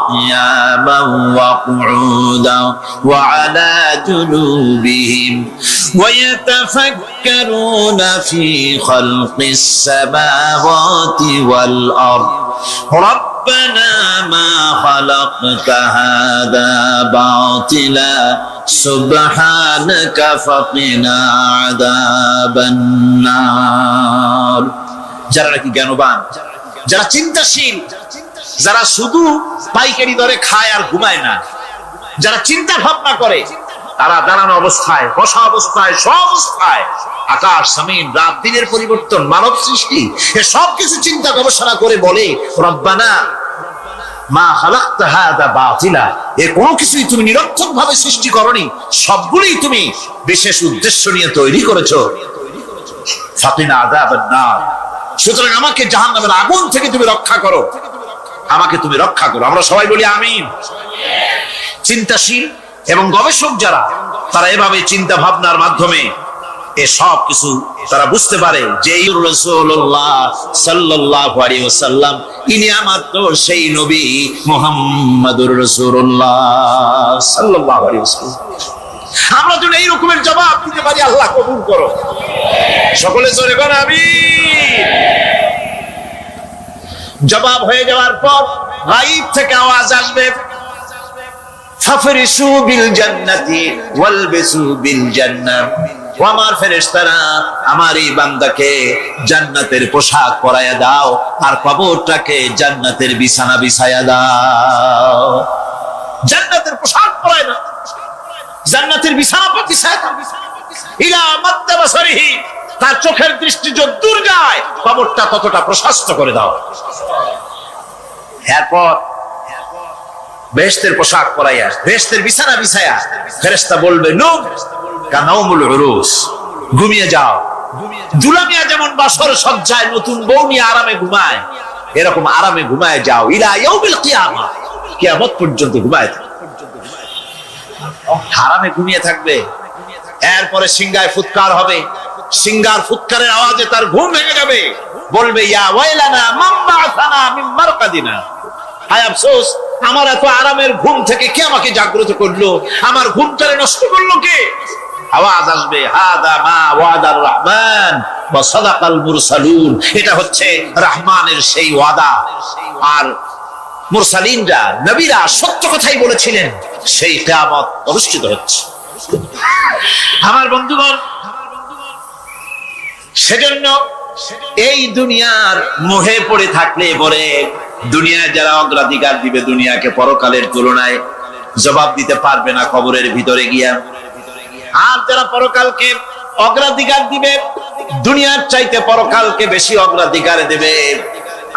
কিয়ামান ওয়া কুউদান ওয়া আলা জুনুবিহিম ওয়া ইয়াতাফাক্কারুনা ফি খালকিস সামাওয়াতি ওয়াল আরদ ربنا ما خلقت هذا باطلا سبحانك فقنا عذاب النار। যারা নাকি জ্ঞানবান, যারা চিন্তাশীল, যারা শুধু পাইকারি দরে খায় আর ঘুমায় না, যারা চিন্তা ভাবনা করে, তারা দাঁড়ানো অবস্থায়, বসা অবস্থায়, সব অবস্থায়, আকাশ জমিন, রাত দিনের পরিবর্তন, মানব সৃষ্টি, এ সব কিছু চিন্তা গবেষণা করে বলে, রব্বানা মা খালাকতা হাযা বাতিলা, এ কোনো কিছুই তুমি নিরর্থক ভাবে সৃষ্টি করনি, সবগুলোই তুমি বিশেষ উদ্দেশ্য নিয়ে তৈরি করেছো। ফাকিনা আযাবান নার, সুতরাং আমাকে জাহান্নামের আগুন থেকে তুমি রক্ষা করো, আমাকে তুমি রক্ষা করো। আমরা সবাই বলি আমিন। চিন্তাশীল এবং গবেষক যারা, তারা এভাবে চিন্তা ভাবনার মাধ্যমে এ সব কিছু তারা বুঝতে পারে যে রাসূলুল্লাহ সাল্লাল্লাহু আলাইহি ওয়াসাল্লাম ইনি আমাদের সেই নবী মুহাম্মদুর রাসূলুল্লাহ সাল্লাল্লাহু আলাইহি ওয়াসাল্লাম। আমরা যদি এই রকমের জবাব দিতে পারি, আল্লাহ কবুল করো। সকলে জোরে বলেন আমিন। জবাব হয়ে যাওয়ার পর গায়ব থেকে আওয়াজ আসবে, ফাফরিসু বিল জান্নাতি ওয়ালবিসু বিল জান্নাহ। ও আমার ফেরেশতারা, আমার এই বান্দাকে জান্নাতের পোশাক পরায়া দাও, আর কবরটাকে জান্নাতের বিছানা বিছায়া দাও। জান্নাতের পোশাক পরায় না, জান্নাতের বিছানা বিছায়া দাও। ইলা মাদ্দা বাসারিহি, তার চোখের দৃষ্টি যতদূর যায়, কবরটা ততটা প্রশস্ত করে দাও। এরপর বেহেশতের পোশাক পরাইয়া, বেহেশতের বিছানা বিছায়া, ফেরেশতা বলবে, নূম কানাউমুল উরুস, ঘুমিয়ে যাও। দুলামিয়া যেমন বাসর সজ্জায় নতুন বউ নিয়ে আরামে ঘুমায়, এরকম আরামে ঘুমায় যাও। ইলা ইয়াউমিল কিয়ামা, কিয়ামত পর্যন্ত ঘুমায় থাকবে, আরামে ঘুমিয়ে থাকবে। এরপরে সিংহায় ফুৎকার হবে, সিংহার ফুৎকারের আওয়াজে তার ঘুম ভেঙে যাবে, বলবে, ইয়া ওয়াইলানা মান বা'আসানা মিন মারকাদিনা, হায় আফসোস, আমার এত আরামের ঘুম থেকে কে আমাকে জাগ্রত করলো, আমার ঘুমটারে নষ্ট করলো কে? আওয়াজ আসবে, হাদা মা ওয়াদার রহমান ওয়া সাদাকাল মুরসালুন, এটা হচ্ছে রহমানের সেই ওয়াদা, আর মুরসালিনরা, নবীরা সত্য কথাই বলেছিলেন, সেই কিয়ামত অনুষ্ঠিত হচ্ছে। আমার বন্ধুগণ, সেজন্য এই দুনিয়ার মোহে পড়ে থাকলে পরে দুনিয়ায় যারা অগ্রাধিকার দিবে দুনিয়াকে পরকালের তুলনায় জবাব দিতে পারবে না কবরের ভিতরে গিয়া। আর যারা পরকালকে অগ্রাধিকার দিবে দুনিয়ার চাইতে পরকালকে বেশি অগ্রাধিকার দেবে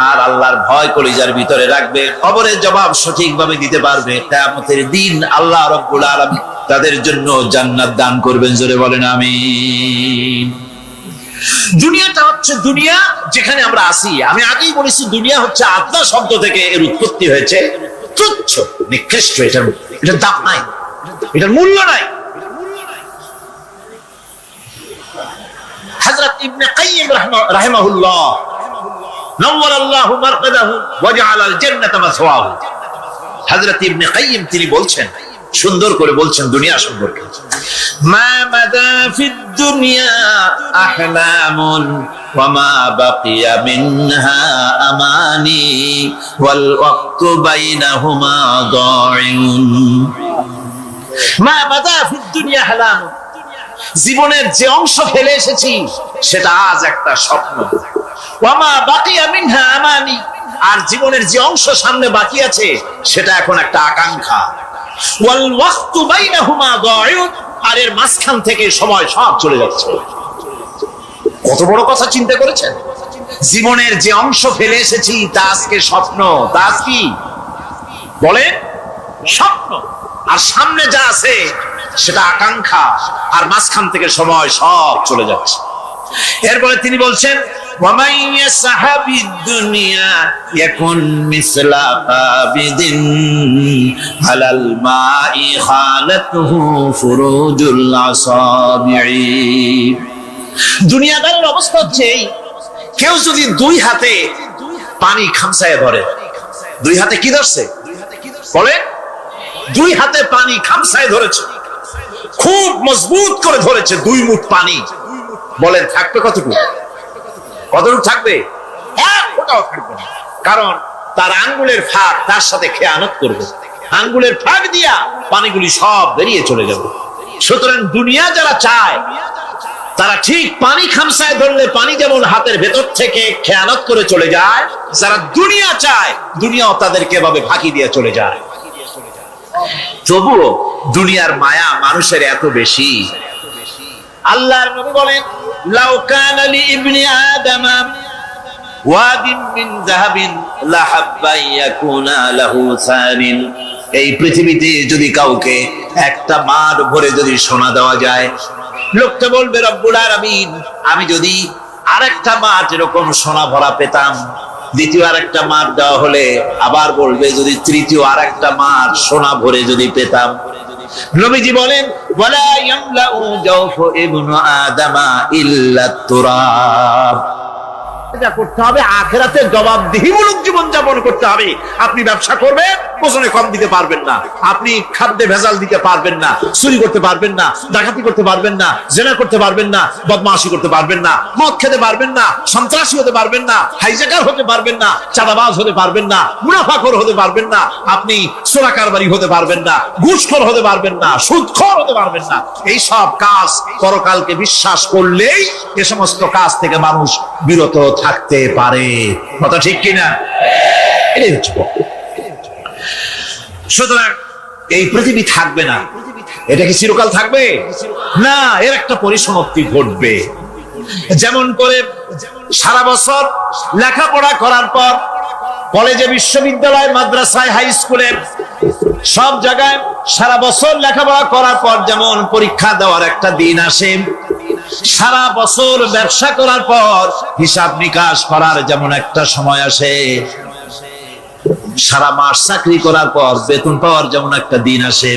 আর আল্লাহর ভয় কলিজার ভিতরে রাখবে, কবরের জবাব সঠিকভাবে দিতে পারবে, কিয়ামতের দিন আল্লাহ রাব্বুল আলামিন তাদের জন্য জান্নাত দান করবেন। জোরে বলেন আমিন। দুনিয়াটা হচ্ছে দুনিয়া যেখানে আমরা আছি। আমি আগেই বলেছি দুনিয়া হচ্ছে আত্মা শব্দ থেকে এর উৎপত্তি হয়েছে। তুচ্ছ, নিকৃষ্ট, এটার দাম নাই, এটার মূল্য নাই। হযরত ইবনে কাইয়িম রাহিমাহুল্লাহ নওয়ারাল্লাহু মারকাদাহু ওয়া জাআলাল জান্নাতা মাসওয়াহু, হযরত ইবনে কাইয়িম তিনি বলছেন, সুন্দর করে বলছেন দুনিয়া সম্পর্কে, মা মাদা ফিদ দুনিয়া আহলামুন ওয়া মা বাকিয়া মিনহা আমানি ওয়াল ওয়াক্তু বাইনাহুমা দাইউন। মা মাদা ফিদ দুনিয়া আহলামুন, জীবনের যে অংশ ফেলে এসেছি সেটা আজ একটা স্বপ্ন। ওয়া মা বাকিয়া মিনহা আমানি, আর জীবনের যে অংশ সামনে বাকি আছে সেটা এখন একটা আকাঙ্ক্ষা। ওয়াল ওয়াক্তু বাইনাহুমা দাইউন, আর এর মাঝখান থেকে সময় সব চলে যাচ্ছে। কত বড় কথা চিন্তা করেছেন? জীবনের যে অংশ ফেলে এসেছি তা আজকে স্বপ্ন, তা আজ কি বলে স্বপ্ন, আর সামনে যা আছে সেটা আকাঙ্ক্ষা, আর মাঝখান থেকে সময় সব চলে যাচ্ছে। এরপরে তিনি বলছেন ওয়ামাই ইয়াসহাবিদ দুনিয়া ইয়াকুন মিসলা আবিদিন আলাল মাই খালাতুহু ফুরুজুল আসাবিঈ। দুনিয়াদারের অবস্থা হচ্ছে কেউ যদি দুই হাতে পানি খামসায় ধরে, দুই হাতে কি ধরছে বলে, দুই হাতে পানি খামসায় ধরেছে, খুব মজবুত করে ধরেছে, 2 মুঠ পানি, বলেন থাকবে কতটুকু? কতটুকু থাকবে? এক ফোঁটাও থাকবে না, কারণ তার আঙ্গুলের ফাঁক তার সাথে খেয়ানত করবে, আঙ্গুলের ফাঁক দিয়া পানিগুলি সব বেরিয়ে চলে যাবে। সুতরাং দুনিয়া যারা চায় তারা ঠিক পানি খামসায় ধরলে পানি যেমন হাতের ভেতর থেকে খেয়ানত করে চলে যায়, যারা দুনিয়া চায় দুনিয়াও তাদেরকে এভাবে ফাঁকি দিয়ে চলে যায়। তবুও দুনিয়ার মায়া মানুষের এত বেশি। আল্লাহর নবী বলেন লাউ কানা লি ইবনি আদম ওয়াদিন মিন যাহাবিন লাহাব্বা ইয়াকুনা লাহু সারিন, এই পৃথিবীতে যদি কাউকে একটা মাঠ ভরে যদি সোনা দেওয়া যায়, লোকটা বলবে রব্বুল আলামিন আমি যদি আরেকটা মাঠ এরকম সোনা ভরা পেতাম, দ্বিতীয় আরেকটা মাঠ দেওয়া হলে আবার বলবে যদি তৃতীয় আরেকটা মাঠ সোনা ভরে যদি পেতাম। নবীজি বলেন ওয়ালা ইয়ামলাউ জাওফু ইবনু আদামা ইল্লা তুরাব। এটা করতে হবে, আখিরাতের জবাবদিহিমূলক জীবন যাপন করতে হবে। আপনি ব্যবসা করবেন, ওজনে কম দিতে পারবেন না, আপনি খাদ্যে ভেজাল দিতে পারবেন না, চুরি করতে পারবেন না, ডাকাতি করতে পারবেন না, জেনা করতে পারবেন না, বদমাশি করতে পারবেন না, মদ খেতে পারবেন না, সন্ত্রাসী হতে পারবেন না, হাইজ্যাকার হতে পারবেন না, চাঁদাবাজ হতে পারবেন না, মুনাফাখোর হতে পারবেন না, আপনি চোরা কারবারি হতে পারবেন না, ঘুষখোর হতে পারবেন না, সুদখোর হতে পারবেন না। এই সব কাজ পরকালকে বিশ্বাস করলেই এ সমস্ত কাজ থেকে মানুষ বিরত থাকতে পারে। কথা ঠিক কিনা? এটাই হচ্ছে। সুতরাং এই পৃথিবী থাকবে না, এটা কি চিরকাল থাকবে না, এর একটা পরিসমাপ্তি ঘটবে। যেমন করে সারা বছর লেখাপড়া করার পর কলেজে, বিশ্ববিদ্যালয়, মাদ্রাসায়, হাই স্কুলে, সব জায়গায় সারা বছর লেখাপড়া করার পর যেমন পরীক্ষা দেওয়ার একটা দিন আসে, সারা বছর ব্যবসা করার পর হিসাব নিকাশ করার যেমন একটা সময় আসে, সারা মাস চাকরি করার পর বেতন পাওয়ার যেমন একটা দিন আসে,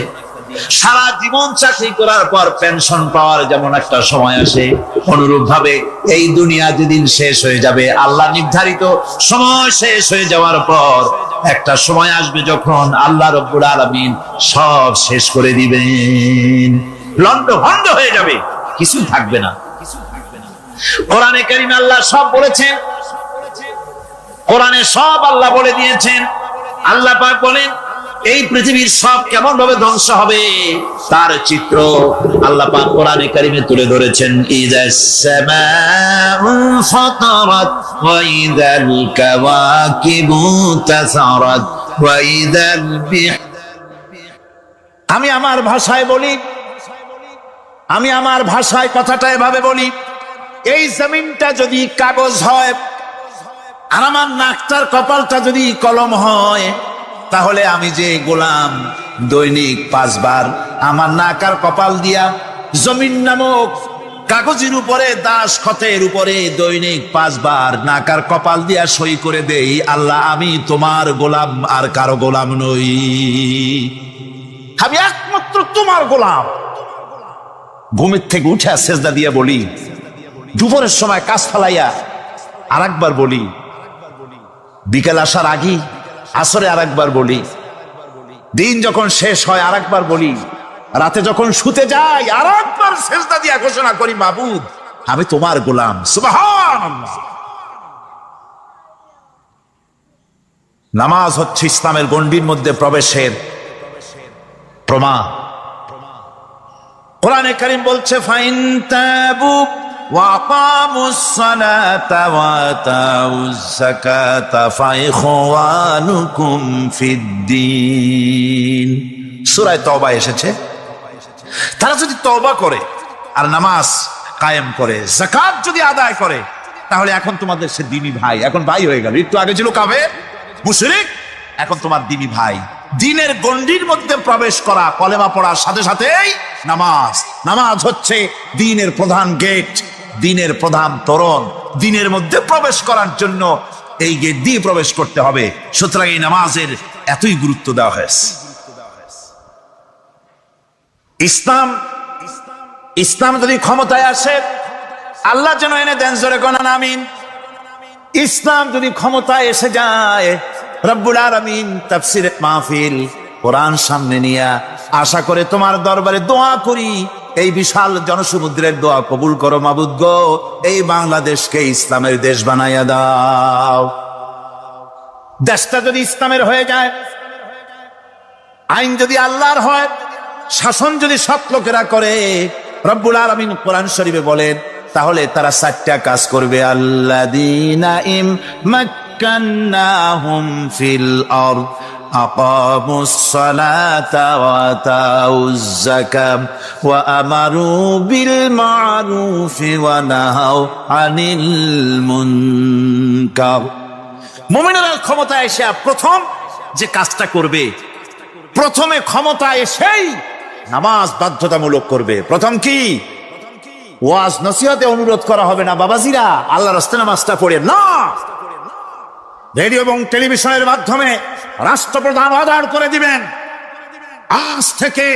সারা জীবন চাকরি করার পর পেনশন পাওয়ার যেমন একটা সময় আসে, অনুরূপ ভাবে এই দুনিয়া যেদিন শেষ হয়ে যাবে, আল্লাহ নির্ধারিত সময় শেষ হয়ে যাওয়ার পর একটা সময় আসবে যখন আল্লাহ রাব্বুল আলামিন সব শেষ করে দিবেন, লন্ডভন্ড হয়ে যাবে, কিছু থাকবে না। কোরআনে কারীমে আল্লাহ সব বলেছেন, কোরআনে সব আল্লাহ বলে দিয়েছেন। আল্লাহ পাক বলেন এই পৃথিবীর সব কেমন ভাবে ধ্বংস হবে তার চিত্র আল্লাহ পাক কোরআনে কারিমে তুলে ধরেছেন। ইযাস সামাউ ফাতারাত ওয়া ইযাল কাওয়াকিবু তাসারাত ওয়া ইযাল বিহ। আমি আমার ভাষায় বলি, আমি আমার ভাষায় কথাটা এভাবে বলি, এই জমিনটা যদি কাগজ হয় আর আমার নাকটার কপালটা যদি কলম হয়, তাহলে আমি যে গোলাম দৈনিক 5 বার আমার নাক আর কপাল দিয়া জমিন নামক কাগজের উপরে দাস খতের উপরে দৈনিক 5 বার নাক আর কপাল দিয়া সই করে দেই, আল্লাহ আমি তোমার গোলাম আর কারো গোলাম নই, আমি একমাত্র তোমার গোলাম। ঘুমের থেকে উঠে সেজদা দিয়ে বলি, দুপুরের সময় কাজ ফালাইয়া আর একবার বলি, বিকেল আসার আগে আসরে আর একবার বলি, দিন যখন শেষ হয় আর একবার বলি, রাতে যখন শুতে যাই আর একবার সেজদা দিয়া ঘোষণা করি, মাবুদ আমি তোমার গোলাম। সুবহানাল্লাহ। নামাজ হচ্ছে ইসলামের গণ্ডির মধ্যে প্রবেশের প্রমাণ। কোরআনে কারীম বলছে ফাইন তাবু ওয়া আকামুস সালাতা ওয়া আতাউজ যাকাতা ফাইখওয়ানুকুম ফিদ্দীন। সূরা তওবা এসেছে, তারা যদি তওবা করে আর নামাজ কায়েম করে, যাকাত যদি আদায় করে, তাহলে এখন তোমাদের সে দ্বীনি ভাই, এখন ভাই হয়ে গেল। একটু আগে ছিল কাফের মুশরিক, এখন তোমার দ্বীনি ভাই। দ্বীনের গণ্ডির মধ্যে প্রবেশ করা, কলেমা পড়ার সাথে সাথেই নামাজ। নামাজ হচ্ছে দ্বীনের প্রধান গেট, দ্বীনের প্রধান তোরণ। দ্বীনের মধ্যে প্রবেশ করার জন্য এই গেট দিয়ে প্রবেশ করতে হবে। সুতরাং এই নামাজের এতই গুরুত্ব দেওয়া হয়েছে। ইসলাম যদি ক্ষমতায় আসে, আল্লাহ যেন এনে দেন, জোরে কোন আমিন। ইসলাম যদি ক্ষমতায় এসে যায়, রব্বুল আলামিন তাফসীরে মাহফিল কোরআন সামনে নিয়ে আশা করে তোমার দরবারে দোয়া করি, এই বিশাল জনসমুদ্রের দোয়া কবুল করো মাবুদ গো, এই বাংলাদেশকে ইসলামের দেশ বানাইয়া দাও। দেশটা যদি ইসলামের হয়ে যায়, আইন যদি আল্লাহর হয়, শাসন যদি সৎ লোকেরা করে, রব্বুল আলামিন কোরআন শরীফে বলেন, তাহলে তারা 4টা কাজ করবে। আল্লাযীনা মাক্কান্নাহুম ফিল আরদ আকামুস সালাতা ওয়া আতাউজ যাকাত ওয়া আমারু বিল মা'রুফি ওয়া নাহাউ আনিল মুনকার। মুমিনেরা ক্ষমতায় এসে প্রথম যে কাজটা করবে, প্রথমে ক্ষমতা এসেই নামাজ বাধ্যতামূলক করবে। প্রথম কি? ওয়াজ নসিহতে অনুরোধ করা হবে না, বাবাজিরা আল্লাহর রাস্তায় নামাজটা পড়ে না। রেডিও এবং টেলিভিশনের মাধ্যমে রাষ্ট্রপ্রধান অর্ডার করে দিবেন, আজ থেকে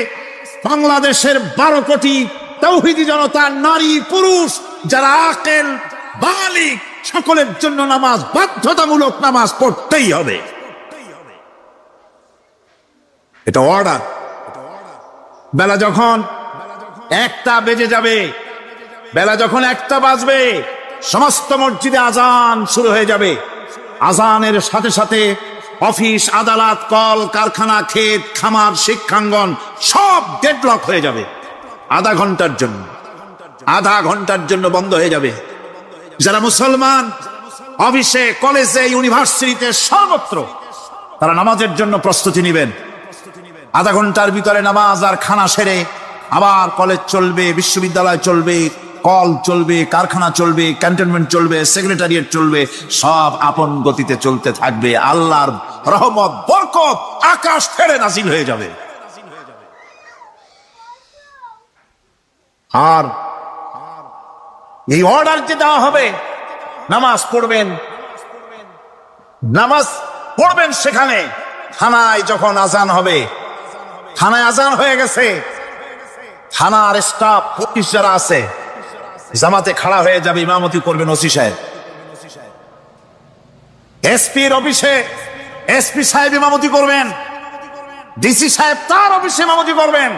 বাংলাদেশের 12 কোটি তাওহীদি জনতা, নারী পুরুষ যারা আকেল বালিগ, সকলের জন্য নামাজ বাধ্যতামূলক, নামাজ পড়তেই হবে। এটা অর্ডার। বেলা যখন 1টা বেজে যাবে, বেলা যখন 1টা বাজবে, সমস্ত মসজিদে আজান শুরু হয়ে যাবে। আজানের সাথে সাথে অফিস, আদালত, কল কারখানা, ক্ষেত খামার, শিক্ষাঙ্গন সব ডেডলক হয়ে যাবে। আধা ঘন্টার জন্য বন্ধ হয়ে যাবে। যারা মুসলমান অফিসে, কলেজে, ইউনিভার্সিটিতে, সর্বত্র তারা নামাজের জন্য প্রস্তুতি নেবেন। আধা ঘন্টার ভিতরে নামাজ আর খানা সেরে আবার কলেজ চলবে, বিশ্ববিদ্যালয় চলবে, কল চলবে, কারখানা চলবে, ক্যান্টনমেন্ট চলবে, সেক্রেটারিয়েট চলবে, সব আপন গতিতে চলতে থাকবে। আল্লাহর রহমত, বরকত আকাশ ফেরে নাজিল হয়ে যাবে। আর এই অর্ডার যে দেওয়া হবে, নামাজ পড়বেন, নামাজ পড়বেন সেখানে। থানায় যখন আজান হবে, থানায় আজান হয়ে গেছে, থানার স্টাফ, পুলিশ যারা আছে জামাতে খাড়া হয়ে যাবে, ইমামতি করবেন ওসি সাহেব। এসপির অফিসে এসপি সাহেব ইমামতি করবেন, ডিসি সাহেব তার অফিসে ইমামতি করবেন,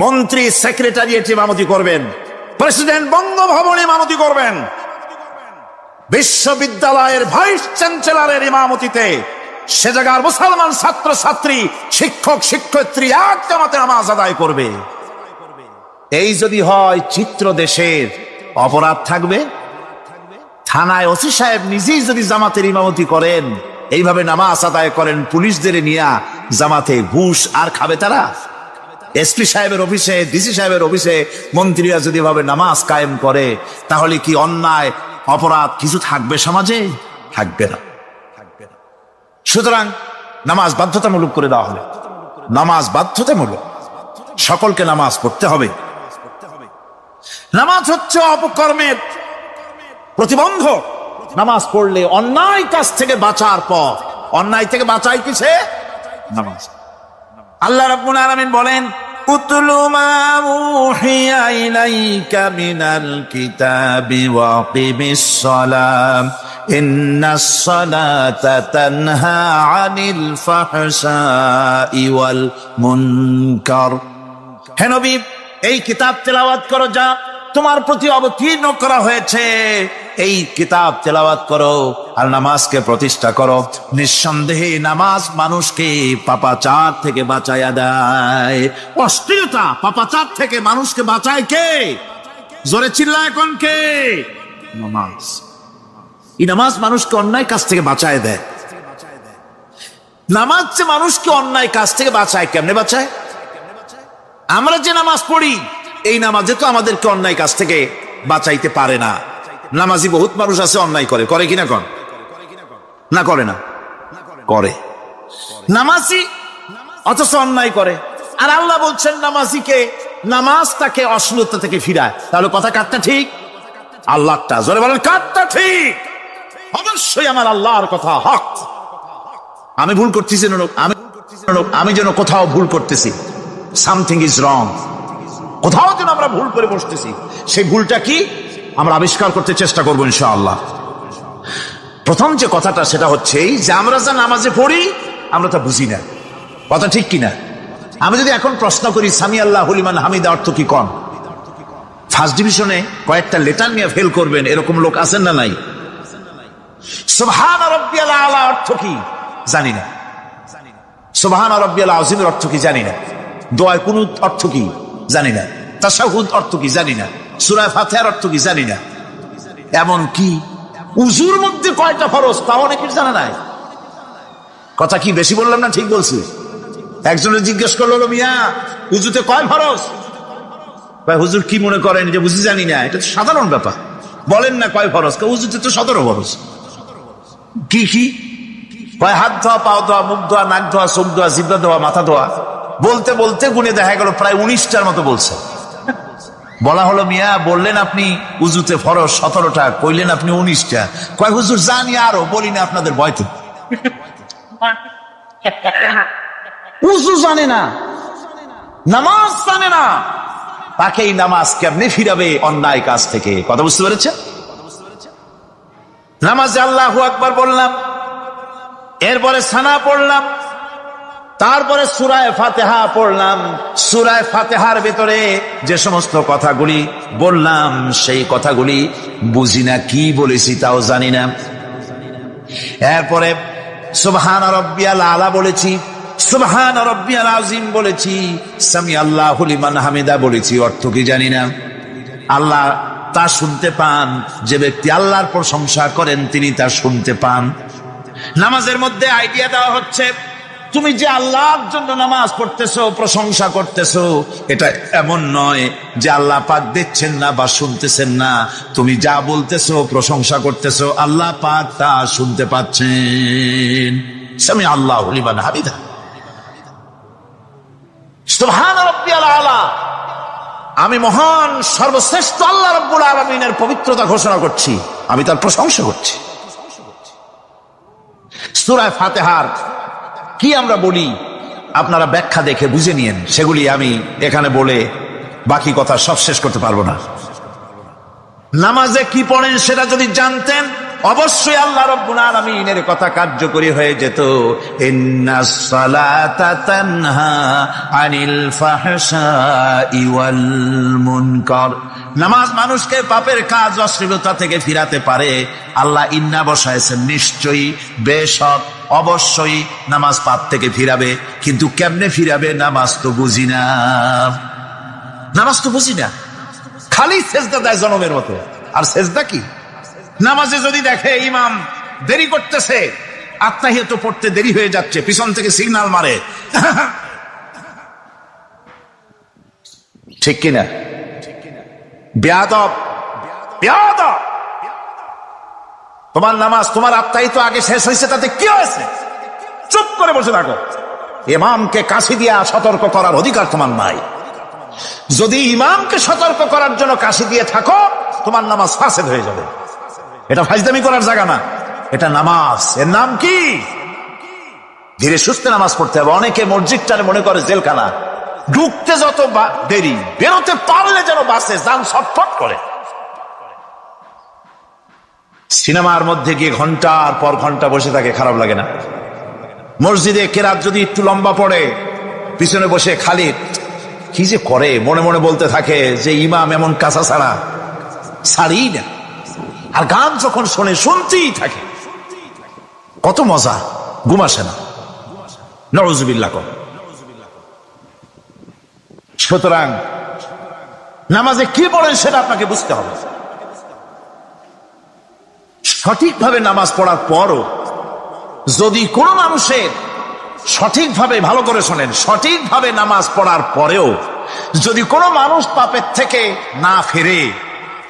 মন্ত্রী সেক্রেটারিয়েট ইমামতি করবেন, প্রেসিডেন্ট বঙ্গভবনে ইমামতি করবেন, বিশ্ববিদ্যালয়ের ভাইস চ্যান্সেলরের ইমামতিতে সে জায়গার মুসলমান ছাত্র ছাত্রী, শিক্ষক শিক্ষয়িত্রী এক জামাতে নামাজ আদায় করবে। এই যদি হয় চিত্র দেশের, অপরাধ থাকবে। থানায় ওসি সাহেব নিজেই যদি জামাতের ইমামতি করেন, এইভাবে নামাজ আদায় করেন পুলিশদের নিয়ে, জামাতে ঘুষ আর খাবে তারা? এসপি সাহেবের অফিসে, ডিসি সাহেবের অফিসে মন্ত্রীরা যদি এভাবে নামাজ কায়েম করে, তাহলে কি অন্যায় অপরাধ কিছু থাকবে সমাজে? থাকবে না। সুতরাং নামাজ বাধ্যতামূলক করে দেওয়া হলো। নামাজ বাধ্যতামূলক, সকলকে নামাজ পড়তে হবে। নামাজ হচ্ছে অপকর্মের প্রতিবন্ধক। নামাজ পড়লে অন্যায় কাজ থেকে বাঁচার পর, অন্যায় থেকে বাঁচাই কিসে? নামাজ। আল্লাহ রাব্বুল আলামিন বলেন, উতলু মা উহিয়া ইলাইকা মিনাল কিতাবি ওয়া আকিমিস সালাম ইন্নাস সালাতা তানহা আনিল ফাহশাই ওয়াল মুনকার। হে নবী, এই কিতাব তেলাওয়াত করো যা তোমার প্রতি অবতীর্ণ করা হয়েছে, এই কিতাব তেলাওয়াত করো আর নামাজকে প্রতিষ্ঠা করো। নিঃসন্দেহে নামাজ মানুষকে পাপাচার থেকে বাঁচায়া দেয়। অশ্লীলতা, পাপাচার থেকে মানুষকে বাঁচায় কে? জোরে চিল্লায় এখন কে? নামাজ। এই নামাজ মানুষকে অন্যায় কাজ থেকে বাঁচায় দেয়। নামাজ যে মানুষকে অন্যায় কাজ থেকে বাঁচায়, কেমনে বাঁচায়? আমরা যে নামাজ পড়ি, এই নামাজে তো আমাদেরকে অন্যায় কাজ থেকে বাঁচাইতে পারে না। নামাজি বহুত মানুষ আছে অন্যায় করে, করে কিনা? কন না করে না? করে। নামাজি অথচ অন্যায় করে। আর আল্লাহ বলছেন নামাজিকে, নামাজ তাকে অশ্লীলতা থেকে ফিরায়। তাহলে কথা কাটটা ঠিক? আল্লাহটা জোরে বলেন, কাটটা ঠিক? অবশ্যই আমার আল্লাহর কথা হক। আমি ভুল করতেছি, আমি যেন কোথাও ভুল করতেছি, সামথিং ইজ রং, কোথাও যেন আমরা ভুল করে বসতেছি, সেই ভুলটা কি আমরা আবিষ্কার করতে চেষ্টা করবো ইনশাআল্লাহ। প্রথম যে কথাটা সেটা হচ্ছে যে আমরা যা নামাজে পড়ি আমরা তা বুঝি না। কথা ঠিক কিনা? আমি যদি এখন প্রশ্ন করি সামি আল্লাহু লিমান হামিদা অর্থ কি কন, ফার্স্ট ডিভিশনে কয়েকটা লেটার নিয়ে ফেল করবেন, এরকম লোক আছেন না নাই? সুবহান রাব্বিয়াল আলা অর্থ কি জানি না। সুবহান রাব্বিয়াল আযীমের অর্থ কি জানি না। দোয়া কুনুত অর্থ কি জানি না। তাশাহুদ অর্থ কি জানি না। সূরা ফাতিহার অর্থ কি জানি না। এমন কি উযুর মধ্যে কয়টা ফরজ তা অনেকের জানা নাই। কথা কি বেশি বললাম না ঠিক বলছি? একজনে জিজ্ঞেস করলো, মিয়া উযুতে কয় ফরজ? ভাই হুজুর কি মনে করেন যে বুঝি জানি না? এটা তো সাধারণ ব্যাপার, বলেন না কয় ফরজ? উযুতে তো 17 ফরজ। কি কি কয়? হাত ধোয়া, পাও ধোয়া, মুখ ধোয়া, নাক ধোয়া, চোখ ধোয়া, জিহ্বা ধোয়া, মাথা ধোয়া। বলতে বলতে গুনে দেখা গেল প্রায় 19টার মতো বলছে। বলা হলো, মিয়া বললেন আপনি উযুতে ফরজ 17টা, কইলেন আপনি 19টা। কয় হুজুর জানি আরো, বলি না আপনাদের ভয়তে। উযু জানে না, নামাজ জানে না, তাকে এই নামাজ কেমনে ফিরাবে অন্যায় কাজ থেকে? কথা বুঝতে পেরেছেন? নামাজে আল্লাহু আকবার বললাম, এরপরে সানা পড়লাম, তারপরে সূরা ফাতিহা পড়লাম। সূরা ফাতিহার ভেতরে যে সমস্ত কথাগুলি বললাম সেই কথাগুলি বুঝি না, কি বলেছি তাও জানি না। এরপরে সুবহান রাব্বিয়াল আলা বলেছি, সুবহান রাব্বিয়াল আযীম বলেছি, সামি আল্লাহু লিমান হামিদা বলেছি, অর্থ কি জানি না। আল্লাহ তা শুনতে পান, যে ব্যক্তি আল্লাহর প্রশংসা করেন তিনি তা শুনতে পান। নামাজের মধ্যে আইডিয়া দেওয়া হচ্ছে, তুমি যে আল্লাহর জন্য নামাজ পড়তেছো, প্রশংসা করতেছো, এটা এমন নয় যে আল্লাহ পাক দেখছেন না বা শুনতেছেন না। তুমি যা বলতেছো, প্রশংসা করতেছো, আল্লাহ পাক তা শুনতে পাচ্ছেন। সামি আল্লাহু লিমান হামিদা, সুবহান রাব্বিয়াল আলা। আমি মহান সর্বশ্রেষ্ঠ আল্লাহ রাব্বুল আলামিনের পবিত্রতা ঘোষণা করছি, আমি তার প্রশংসা করছি। সূরা ফাতিহার কি আমরা বলি আপনারা ব্যাখ্যা দেখে বুঝে নিয়েন, সেগুলি আমি এখানে বলে বাকি কথা সব শেষ করতে পারবো না। নামাজে কি পড়েন সেটা যদি জানতেন অবশ্যই আল্লাহ রাব্বুল আলামিনের কথা কার্যকরী হয়ে যেত। ইন্নাস সালাতা তানহা আনিল ফাহশাই ওয়াল মুনকার, নামাজ মানুষকে পাপের কাজ অশ্লীলতা থেকে ফিরাতে পারে। আল্লাহ ইন্না বসাইছেন, নিশ্চয়ই, বেশক, অবশ্যই নামাজ পাপ থেকে ফিরাবে। কিন্তু কেমনে ফিরাবে নামাজ তো বুঝি না, নামাজ তো বুঝি না, খালি সেজদা দেয় জনমের মতো। আর সেজদা কি? নামাজে যদি দেখে ইমাম দেরি করতেছে, আত্তাহিয়াত পড়তে দেরি হয়ে যাচ্ছে, পিছন থেকে সিগন্যাল মারে, ঠিক কিনা? বেয়াদব, বেয়াদব। তোমার নামাজ, তোমার আত্তাহিয়াত আগে শেষ হয়েছে, তাতে কি হয়েছে? চুপ করে বসে থাকো। ইমামকে কাশি দিয়া সতর্ক করার অধিকার তোমার নাই। যদি ইমামকে সতর্ক করার জন্য কাশি দিয়ে থাকো, তোমার নামাজ ফাসেদ হয়ে যাবে। এটা ফাজলামি করার জায়গা না, এটা নামাজ। এর নাম কি? ধীরে সুস্থে নামাজ পড়তে হবে। অনেকে মসজিদটারে মনে করে জেলখানা, ঢুকতে যত দেরি, বেরোতে পারলে যেন বাসে যান ছটফট করে। সিনেমার মধ্যে গিয়ে ঘন্টার পর ঘন্টা বসে থাকে, খারাপ লাগে না? মসজিদে কেরাত যদি একটু লম্বা পড়ে, পিছনে বসে খালি কি যে করে, মনে মনে বলতে থাকে যে ইমাম এমন কাঁচা ছাড়া ছাড়ি না। আর গান যখন শোনে, শুনতেই থাকে, কত মজা, ঘুম আসে না। নাউযুবিল্লাহ। সুতরাং নামাজে কি বলেন সেটা আপনাকে বুঝতে হবে। সঠিকভাবে নামাজ পড়ার পরও যদি কোন মানুষের সঠিকভাবে, ভালো করে শোনেন, সঠিকভাবে নামাজ পড়ার পরেও যদি কোনো মানুষ পাপের থেকে না ফেরে,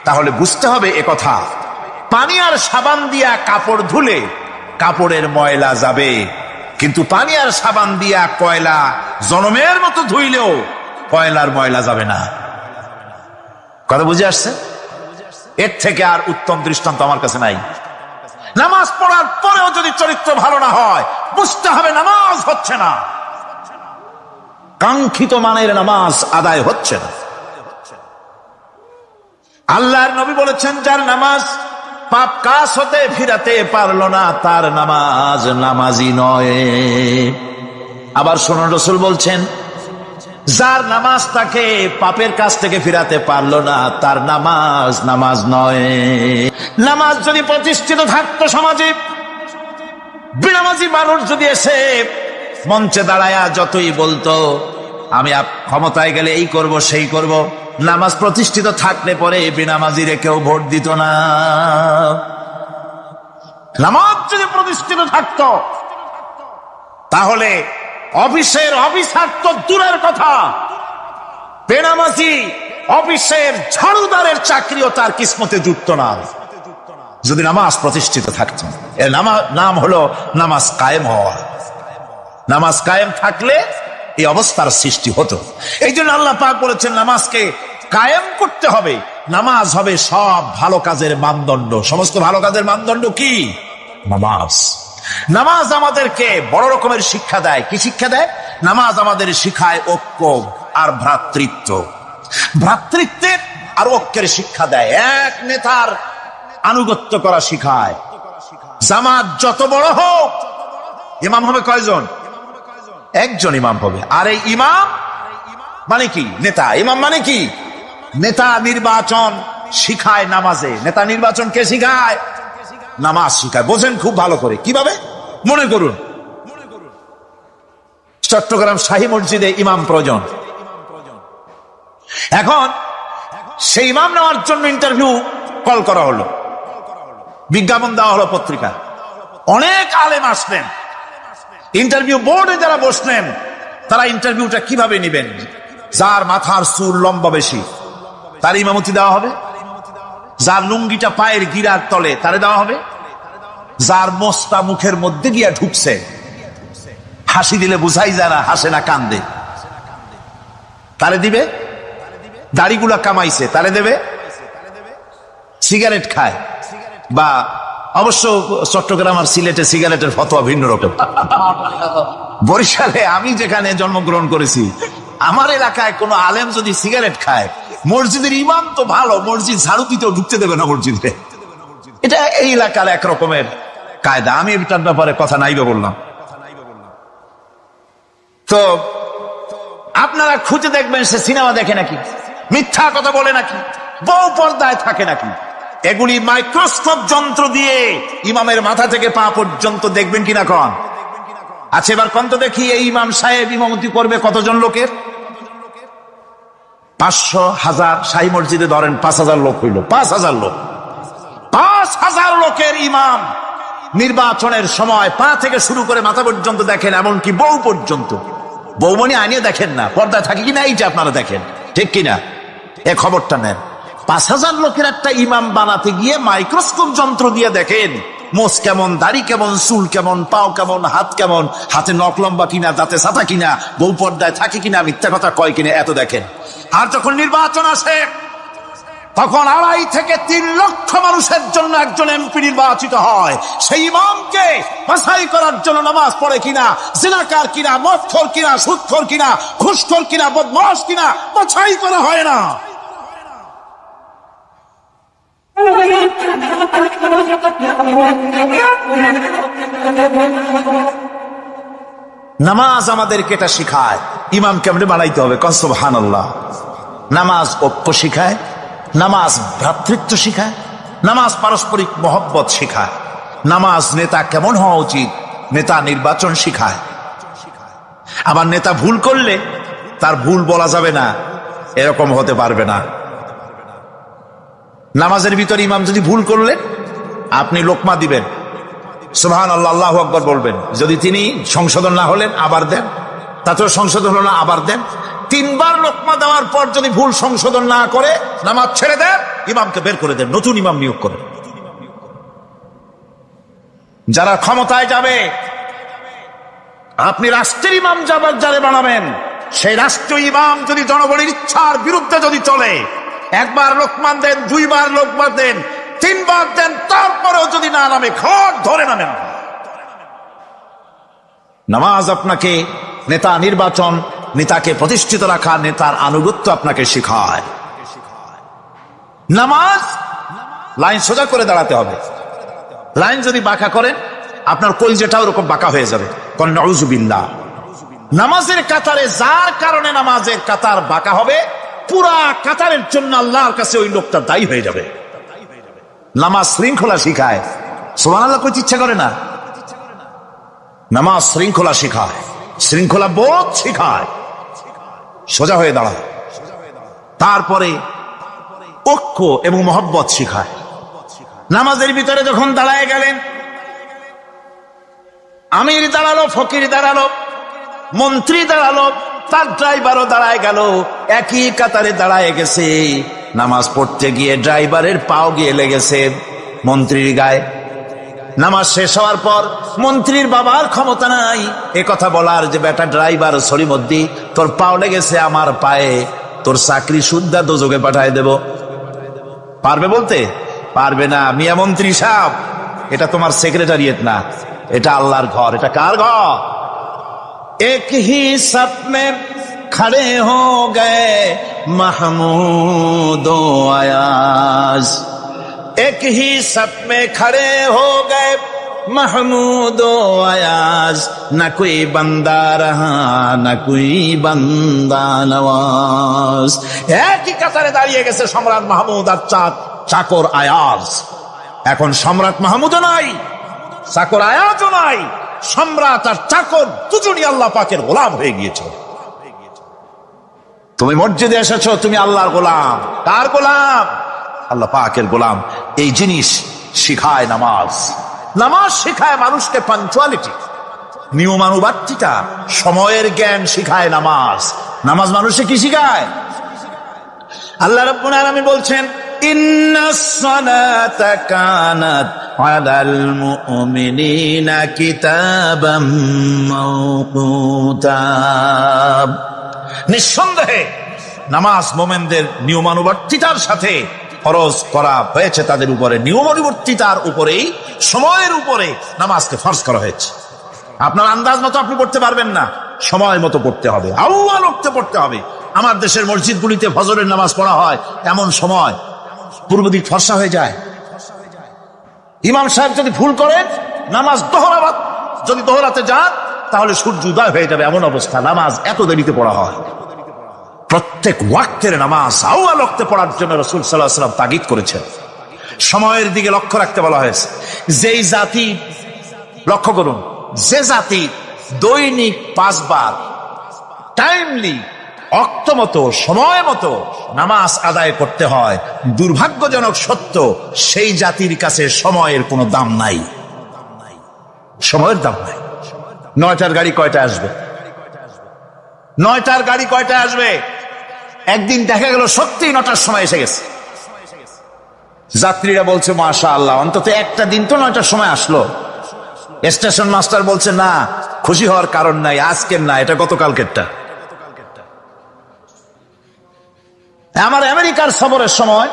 তাহলে বুঝতে হবে একথা, পানি আর সাবান দিয়া কাপড় ধুলে কাপড়ের ময়লা যাবে, কিন্তু পানি আর সাবান দিয়া কয়লা জনমের মতো ধুইলেও কয়লার ময়লা যাবে না। কথা বুঝে আসছে? এর থেকে আর উত্তম দৃষ্টান্ত আমার কাছে নাই। নামাজ পড়ার পরেও যদি চরিত্র ভালো না হয়, বুঝতে হবে নামাজ হচ্ছে না, কাঙ্ক্ষিত মানের নামাজ আদায় হচ্ছে না। আল্লাহর নবী বলেছেন, যার নামাজ পাপ কাজ হতে ফিরাতে পারলো না, তার নামাজ নামাজি নয়। আবার শুনুন, রাসূল বলছেন, যার নামাজ তাকে পাপের কাছ থেকে ফিরাতে পারলো না, তার নামাজ নামাজ নয়। নামাজ যদি প্রতিষ্ঠিত থাকতো সমাজে, বেনামাজি মানুষ যদি এসে মঞ্চে দাঁড়ায়া যতই বলতো আমি ক্ষমতায় গেলে এই করব সেই করব, নামাজ প্রতিষ্ঠিত থাকলে পরে বেনামাজিরে কেউ ভোট দিত না। নামাজ যদি প্রতিষ্ঠিত থাকতো, তাহলে অফিসের অফিসার তো দূরের কথা, বেনামাজি অফিসের ঝাড়ুদারের চাকরিও তার কিসমতে জুটত না, যদি নামাজ প্রতিষ্ঠিত থাকতো। এর নাম হলো নামাজ কায়েম হওয়া। নামাজ কায়েম থাকলে এই অবস্থার সৃষ্টি হতো। এই জন্য আল্লাহ পাক বলেছেন, নামাজকে কায়েম করতে হবে। নামাজ হবে সব ভালো কাজের মানদণ্ড। সমস্ত ভালো কাজের মানদণ্ড কি? নামাজ। নামাজ আমাদেরকে বড় রকমের শিক্ষা দেয়। কি শিক্ষা দেয়? নামাজ আমাদের শিখায় ঐক্য আর ভ্রাতৃত্ব। ভ্রাতৃত্বের আর ঐক্যের শিক্ষা দেয়। এক নেতার আনুগত্য করা শিখায়। জামাত যত বড় হোক, ইমাম হবে কয়জন? একজন ইমাম হবে। আর এই ইমাম মানে কি? নেতা। ইমাম মানে কি? নেতা নির্বাচন শিখায় নামাজে। নেতা নির্বাচন কে শিখায়? নামাজ শিখায়। বোঝেন খুব ভালো করে। কিভাবে? মনে করুন, চট্টগ্রাম শাহী মসজিদে ইমাম প্রয়োজন। এখন সেই ইমাম নেওয়ার জন্য ইন্টারভিউ কল করা হলো, বিজ্ঞাপন দেওয়া হলো পত্রিকায়। অনেক আলেম আসলেন। ইন্টারভিউ বোর্ডে যারা বসলেন, তারা ইন্টারভিউটা কিভাবে নেবেন? যার মাথার চুল লম্বা বেশি তার ইমামতি দেওয়া হবে, যার লুঙ্গিটা পায়ের গিরার তলে তারে দেওয়া হবে, যার মোস্তা মুখের মধ্যে গিয়া ঢুকছে, হাসি দিলে বুঝাই যায় না হাসে না কান্দে, তারে দিবে। দাড়িগুলা কামাইছে তারে দেবে। সিগারেট খায়, বা অবশ্য চট্টগ্রাম আর সিলেটে সিগারেটের ফতোয়া ভিন্ন রকম। বরিশালে আমি যেখানে জন্মগ্রহণ করেছি, আমার এলাকায় কোন আলেম যদি সিগারেট খায়, মসজিদের ইমাম তো ভালো, মসজিদ ঝাড়ু দিতেও ঢুকতে দেবে না মসজিদে। এটা এটা এই এলাকার এক রকমের কায়দা। আমি এটার ব্যাপারে কথা নাইবে বললাম। তো আপনারা খুঁজে দেখবেন সে সিনেমা দেখে নাকি, মিথ্যা কথা বলে নাকি, বউ পর্দায় থাকে নাকি। এগুলি মাইক্রোস্কোপ যন্ত্র দিয়ে ইমামের মাথা থেকে পা পর্যন্ত দেখবেন কিনা কন? আচ্ছা এবার কন তো দেখি, এই ইমাম সাহেব ইমামতি করবে কতজন লোকের? 500, 1000, শাহী মসজিদে ধরেন 5000 লোক হইল, 5000 লোক, 5000 লোকের ইমাম নির্বাচনের সময় পা থেকে শুরু করে মাথা পর্যন্ত দেখেন, এমনকি বউ পর্যন্ত। বৌমনি আইনে দেখেন না, পর্দায় থাকে কিনা এই যে আপনারা দেখেন, ঠিক কিনা? এ খবরটা নেন। 5000 লোকের একটা ইমাম বানাতে গিয়ে মাইক্রোস্কোপ যন্ত্র দিয়ে দেখেন মোষ কেমন, দাড়ি কেমন, চুল কেমন, পাও কেমন, হাত কেমন, হাতে নখ লম্বা কিনা, দাঁতে ছাতা কিনা, বউ পর্দায় থাকে কিনা, মিথ্যা কথা কয় কিনা, এত দেখেন। আর যখন নির্বাচন আসে তখন 2.5 থেকে 3 লক্ষ মানুষের জন্য একজন এমপি নির্বাচিত হয়। সেই ইমামকে বাছাই করার জন্য নামাজ পড়ে কিনা, জিনাকার কিনা, মদখোর কিনা, সুদখোর কিনা, ঘুষখোর কিনা, বদমাশ কিনা, বাছাই করা হয় না। নামাজ আমাদেরকে এটা শিখায় ইমাম কেমনে বানাইতে হবে। কন সুবহানাল্লাহ। নামাজ ঐক্য শিখায়, নামাজ ভ্রাতৃত্ব শিখায়, নামাজ পারস্পরিক মহব্বত শিখায়, নামাজ নেতা কেমন হওয়া উচিত, নেতা নির্বাচন শিখায়। আবার নেতা ভুল করলে তার ভুল বলা যাবে না, এরকম হতে পারবে না। নামাজের ভিতরে ইমাম যদি ভুল করলে আপনি লোকমা দিবেন, সুবহানাল্লাহ, আল্লাহু আকবার বলবেন। যদি তিনি সংশোধন না হলেন আবার দেন, তাতেও সংশোধন হলো না আবার দেন। 3 বার লোকমা দেওয়ার পর যদি ভুল সংশোধন না করে নামাজ ছেড়ে দেন, ইমামকে বের করে দেন, নতুন ইমাম নিয়োগ করেন। যারা ক্ষমতায় যাবে, আপনি রাষ্ট্রের ইমাম যারে বানাবেন, সেই রাষ্ট্রীয় ইমাম যদি জনগণের ইচ্ছার বিরুদ্ধে যদি চলে, 1 বার লোকমান দেন, 2 বার লোকমান দেন, 3 বার দেন, তারপরেও যদি না নামে, ঘট ধরে নামেন। নামাজ আপনাকে নেতা নির্বাচন, নেতাকে প্রতিষ্ঠিত রাখা, নেতার আনুগত্য আপনাকে শিখায়। নামাজ লাইন সোজা করে দাঁড়াতে হবে। লাইন যদি বাঁকা করেন আপনার কলজেটা ওরকম বাঁকা হয়ে যাবে। নাউযুবিল্লাহ। নামাজের কাতারে যার কারণে নামাজের কাতার বাঁকা হবে, পুরা কাতারের জন্য আল্লাহর কাছে ওই লোকটা দায়ী হয়ে যাবে। নামাজ শৃঙ্খলা শিখায়। সুবহানাল্লাহ কইতে ইচ্ছা করে না? নামাজ শৃঙ্খলা শিখায়, শৃঙ্খলা বোধ শিখায়, সোজা হয়ে দাঁড়ায়। তারপরে ঐক্য এবং মহব্বত শিখায়। নামাজের ভিতরে যখন দাঁড়ায় গেলেন, আমির দাঁড়ালো, ফকির দাঁড়ালো, মন্ত্রী দাঁড়ালো, তার ড্রাইভারও দাঁড়ায় গেল, একই কাতারে দাঁড়ায় গেছে। নামাজ পড়তে গিয়ে ড্রাইভারের পাও গিয়ে লেগেছে মন্ত্রীর গায়ে। নামাজ শেষ হওয়ার পর মন্ত্রীর বাবার ক্ষমতা নাই এ কথা বলার যে বেটা ড্রাইভার সরিমদ্দি, তোর পাও লেগেছে আমার পায়ে, তোর চাকরি সুদ্ধা দোজকে পাঠায় দেব। পারবে বলতে? পারবে না। মিয়া মন্ত্রী সাহেব, এটা তোমার সেক্রেটারিয়েট না, এটা আল্লাহর ঘর। এটা কার ঘর? এক হি সব মে খড়ে হো গয়ে মাহমুদ ও আয়াজ, এক হি সব মে খড়ে হো গয়ে মাহমুদ ও আয়াজ, না কোই বান্দা রহা না কোই বান্দা নওয়াজ। একই কাতারে দাঁড়িয়ে গেছে সম্রাট মাহমুদ আর চাকর আয়াজ। এখন সম্রাট মাহমুদও নাই, চাকর আয়াজও নাই, সম্রাট আর চাকর দুজনই আল্লাহ পাকের গোলাম হয়ে গিয়েছে। তুমি মসজিদে এসেছো, তুমি আল্লাহর গোলাম। কার গোলাম? আল্লাহ পাকের গোলাম। এই জিনিস শিখায় নামাজ। নামাজ শিখায় মানুষকে পাঞ্চুয়ালিটি, নিয়মানুবর্তিতা, সময়ের জ্ঞান শিখায় নামাজ। নামাজ মানুষকে কি শিখায়? আল্লাহ রাব্বুল আলামিন বলছেন, ইন্নাস সালাতা কানাত আলাল মুমিনিনা কিতাবাম মাওকুতা। নিঃসন্দেহে নামাজ মোমেনদের নিয়মানুবর্তিতার সাথে ফরজ করা হয়েছে, তাদের উপরে নিয়মানুবর্তিতার উপরেই, সময়ের উপরে নামাজকে ফরজ করা হয়েছে। আপনার আন্দাজ মতো আপনি পড়তে পারবেন না, সময় মতো পড়তে হবে, আউয়াল ওয়াক্তে পড়তে হবে। আমার দেশের মসজিদগুলিতে ফজরের নামাজ পড়া হয় এমন সময় পূর্ব দিক ফর্সা হয়ে যায়, ইমাম সাহেব যদি ভুল করেন, নামাজ যদি দোহরাতে যান, তাহলে সূর্য উদয় হয়ে যাবে, এমন অবস্থা। নামাজ এত দেরিতে পড়া হয়। প্রত্যেক ওয়াক্তের নামাজ আউয়াল ওয়াক্তে পড়ার জন্য রাসূল সাল্লাল্লাহু আলাইহি ওয়াসাল্লাম তাগিদ করেছেন। সময়ের দিকে লক্ষ্য রাখতে বলা হয়েছে। যেই জাতি, লক্ষ্য করুন, যে জাতি দৈনিক 5 বার টাইমলি, অক্ত মতো, সময় মতো নামাজ আদায় করতে হয়, দুর্ভাগ্যজনক সত্য, সেই জাতির কাছে সময়ের কোনো দাম নাই। সময়ের দাম নাই। 9টার গাড়ি কয়টায় আসবে? 9টার গাড়ি কয়টায় আসবে? একদিন দেখা গেল সত্যি 9টার সময় এসে গেছে। যাত্রীরা বলছে মাশাআল্লাহ, অন্তত একটা দিন তো 9টার সময় আসলো। স্টেশন মাস্টার বলছে না, খুশি হওয়ার কারণ নাই, আজকের না, এটা গতকালকেরটা। আমার আমেরিকার সফরের সময়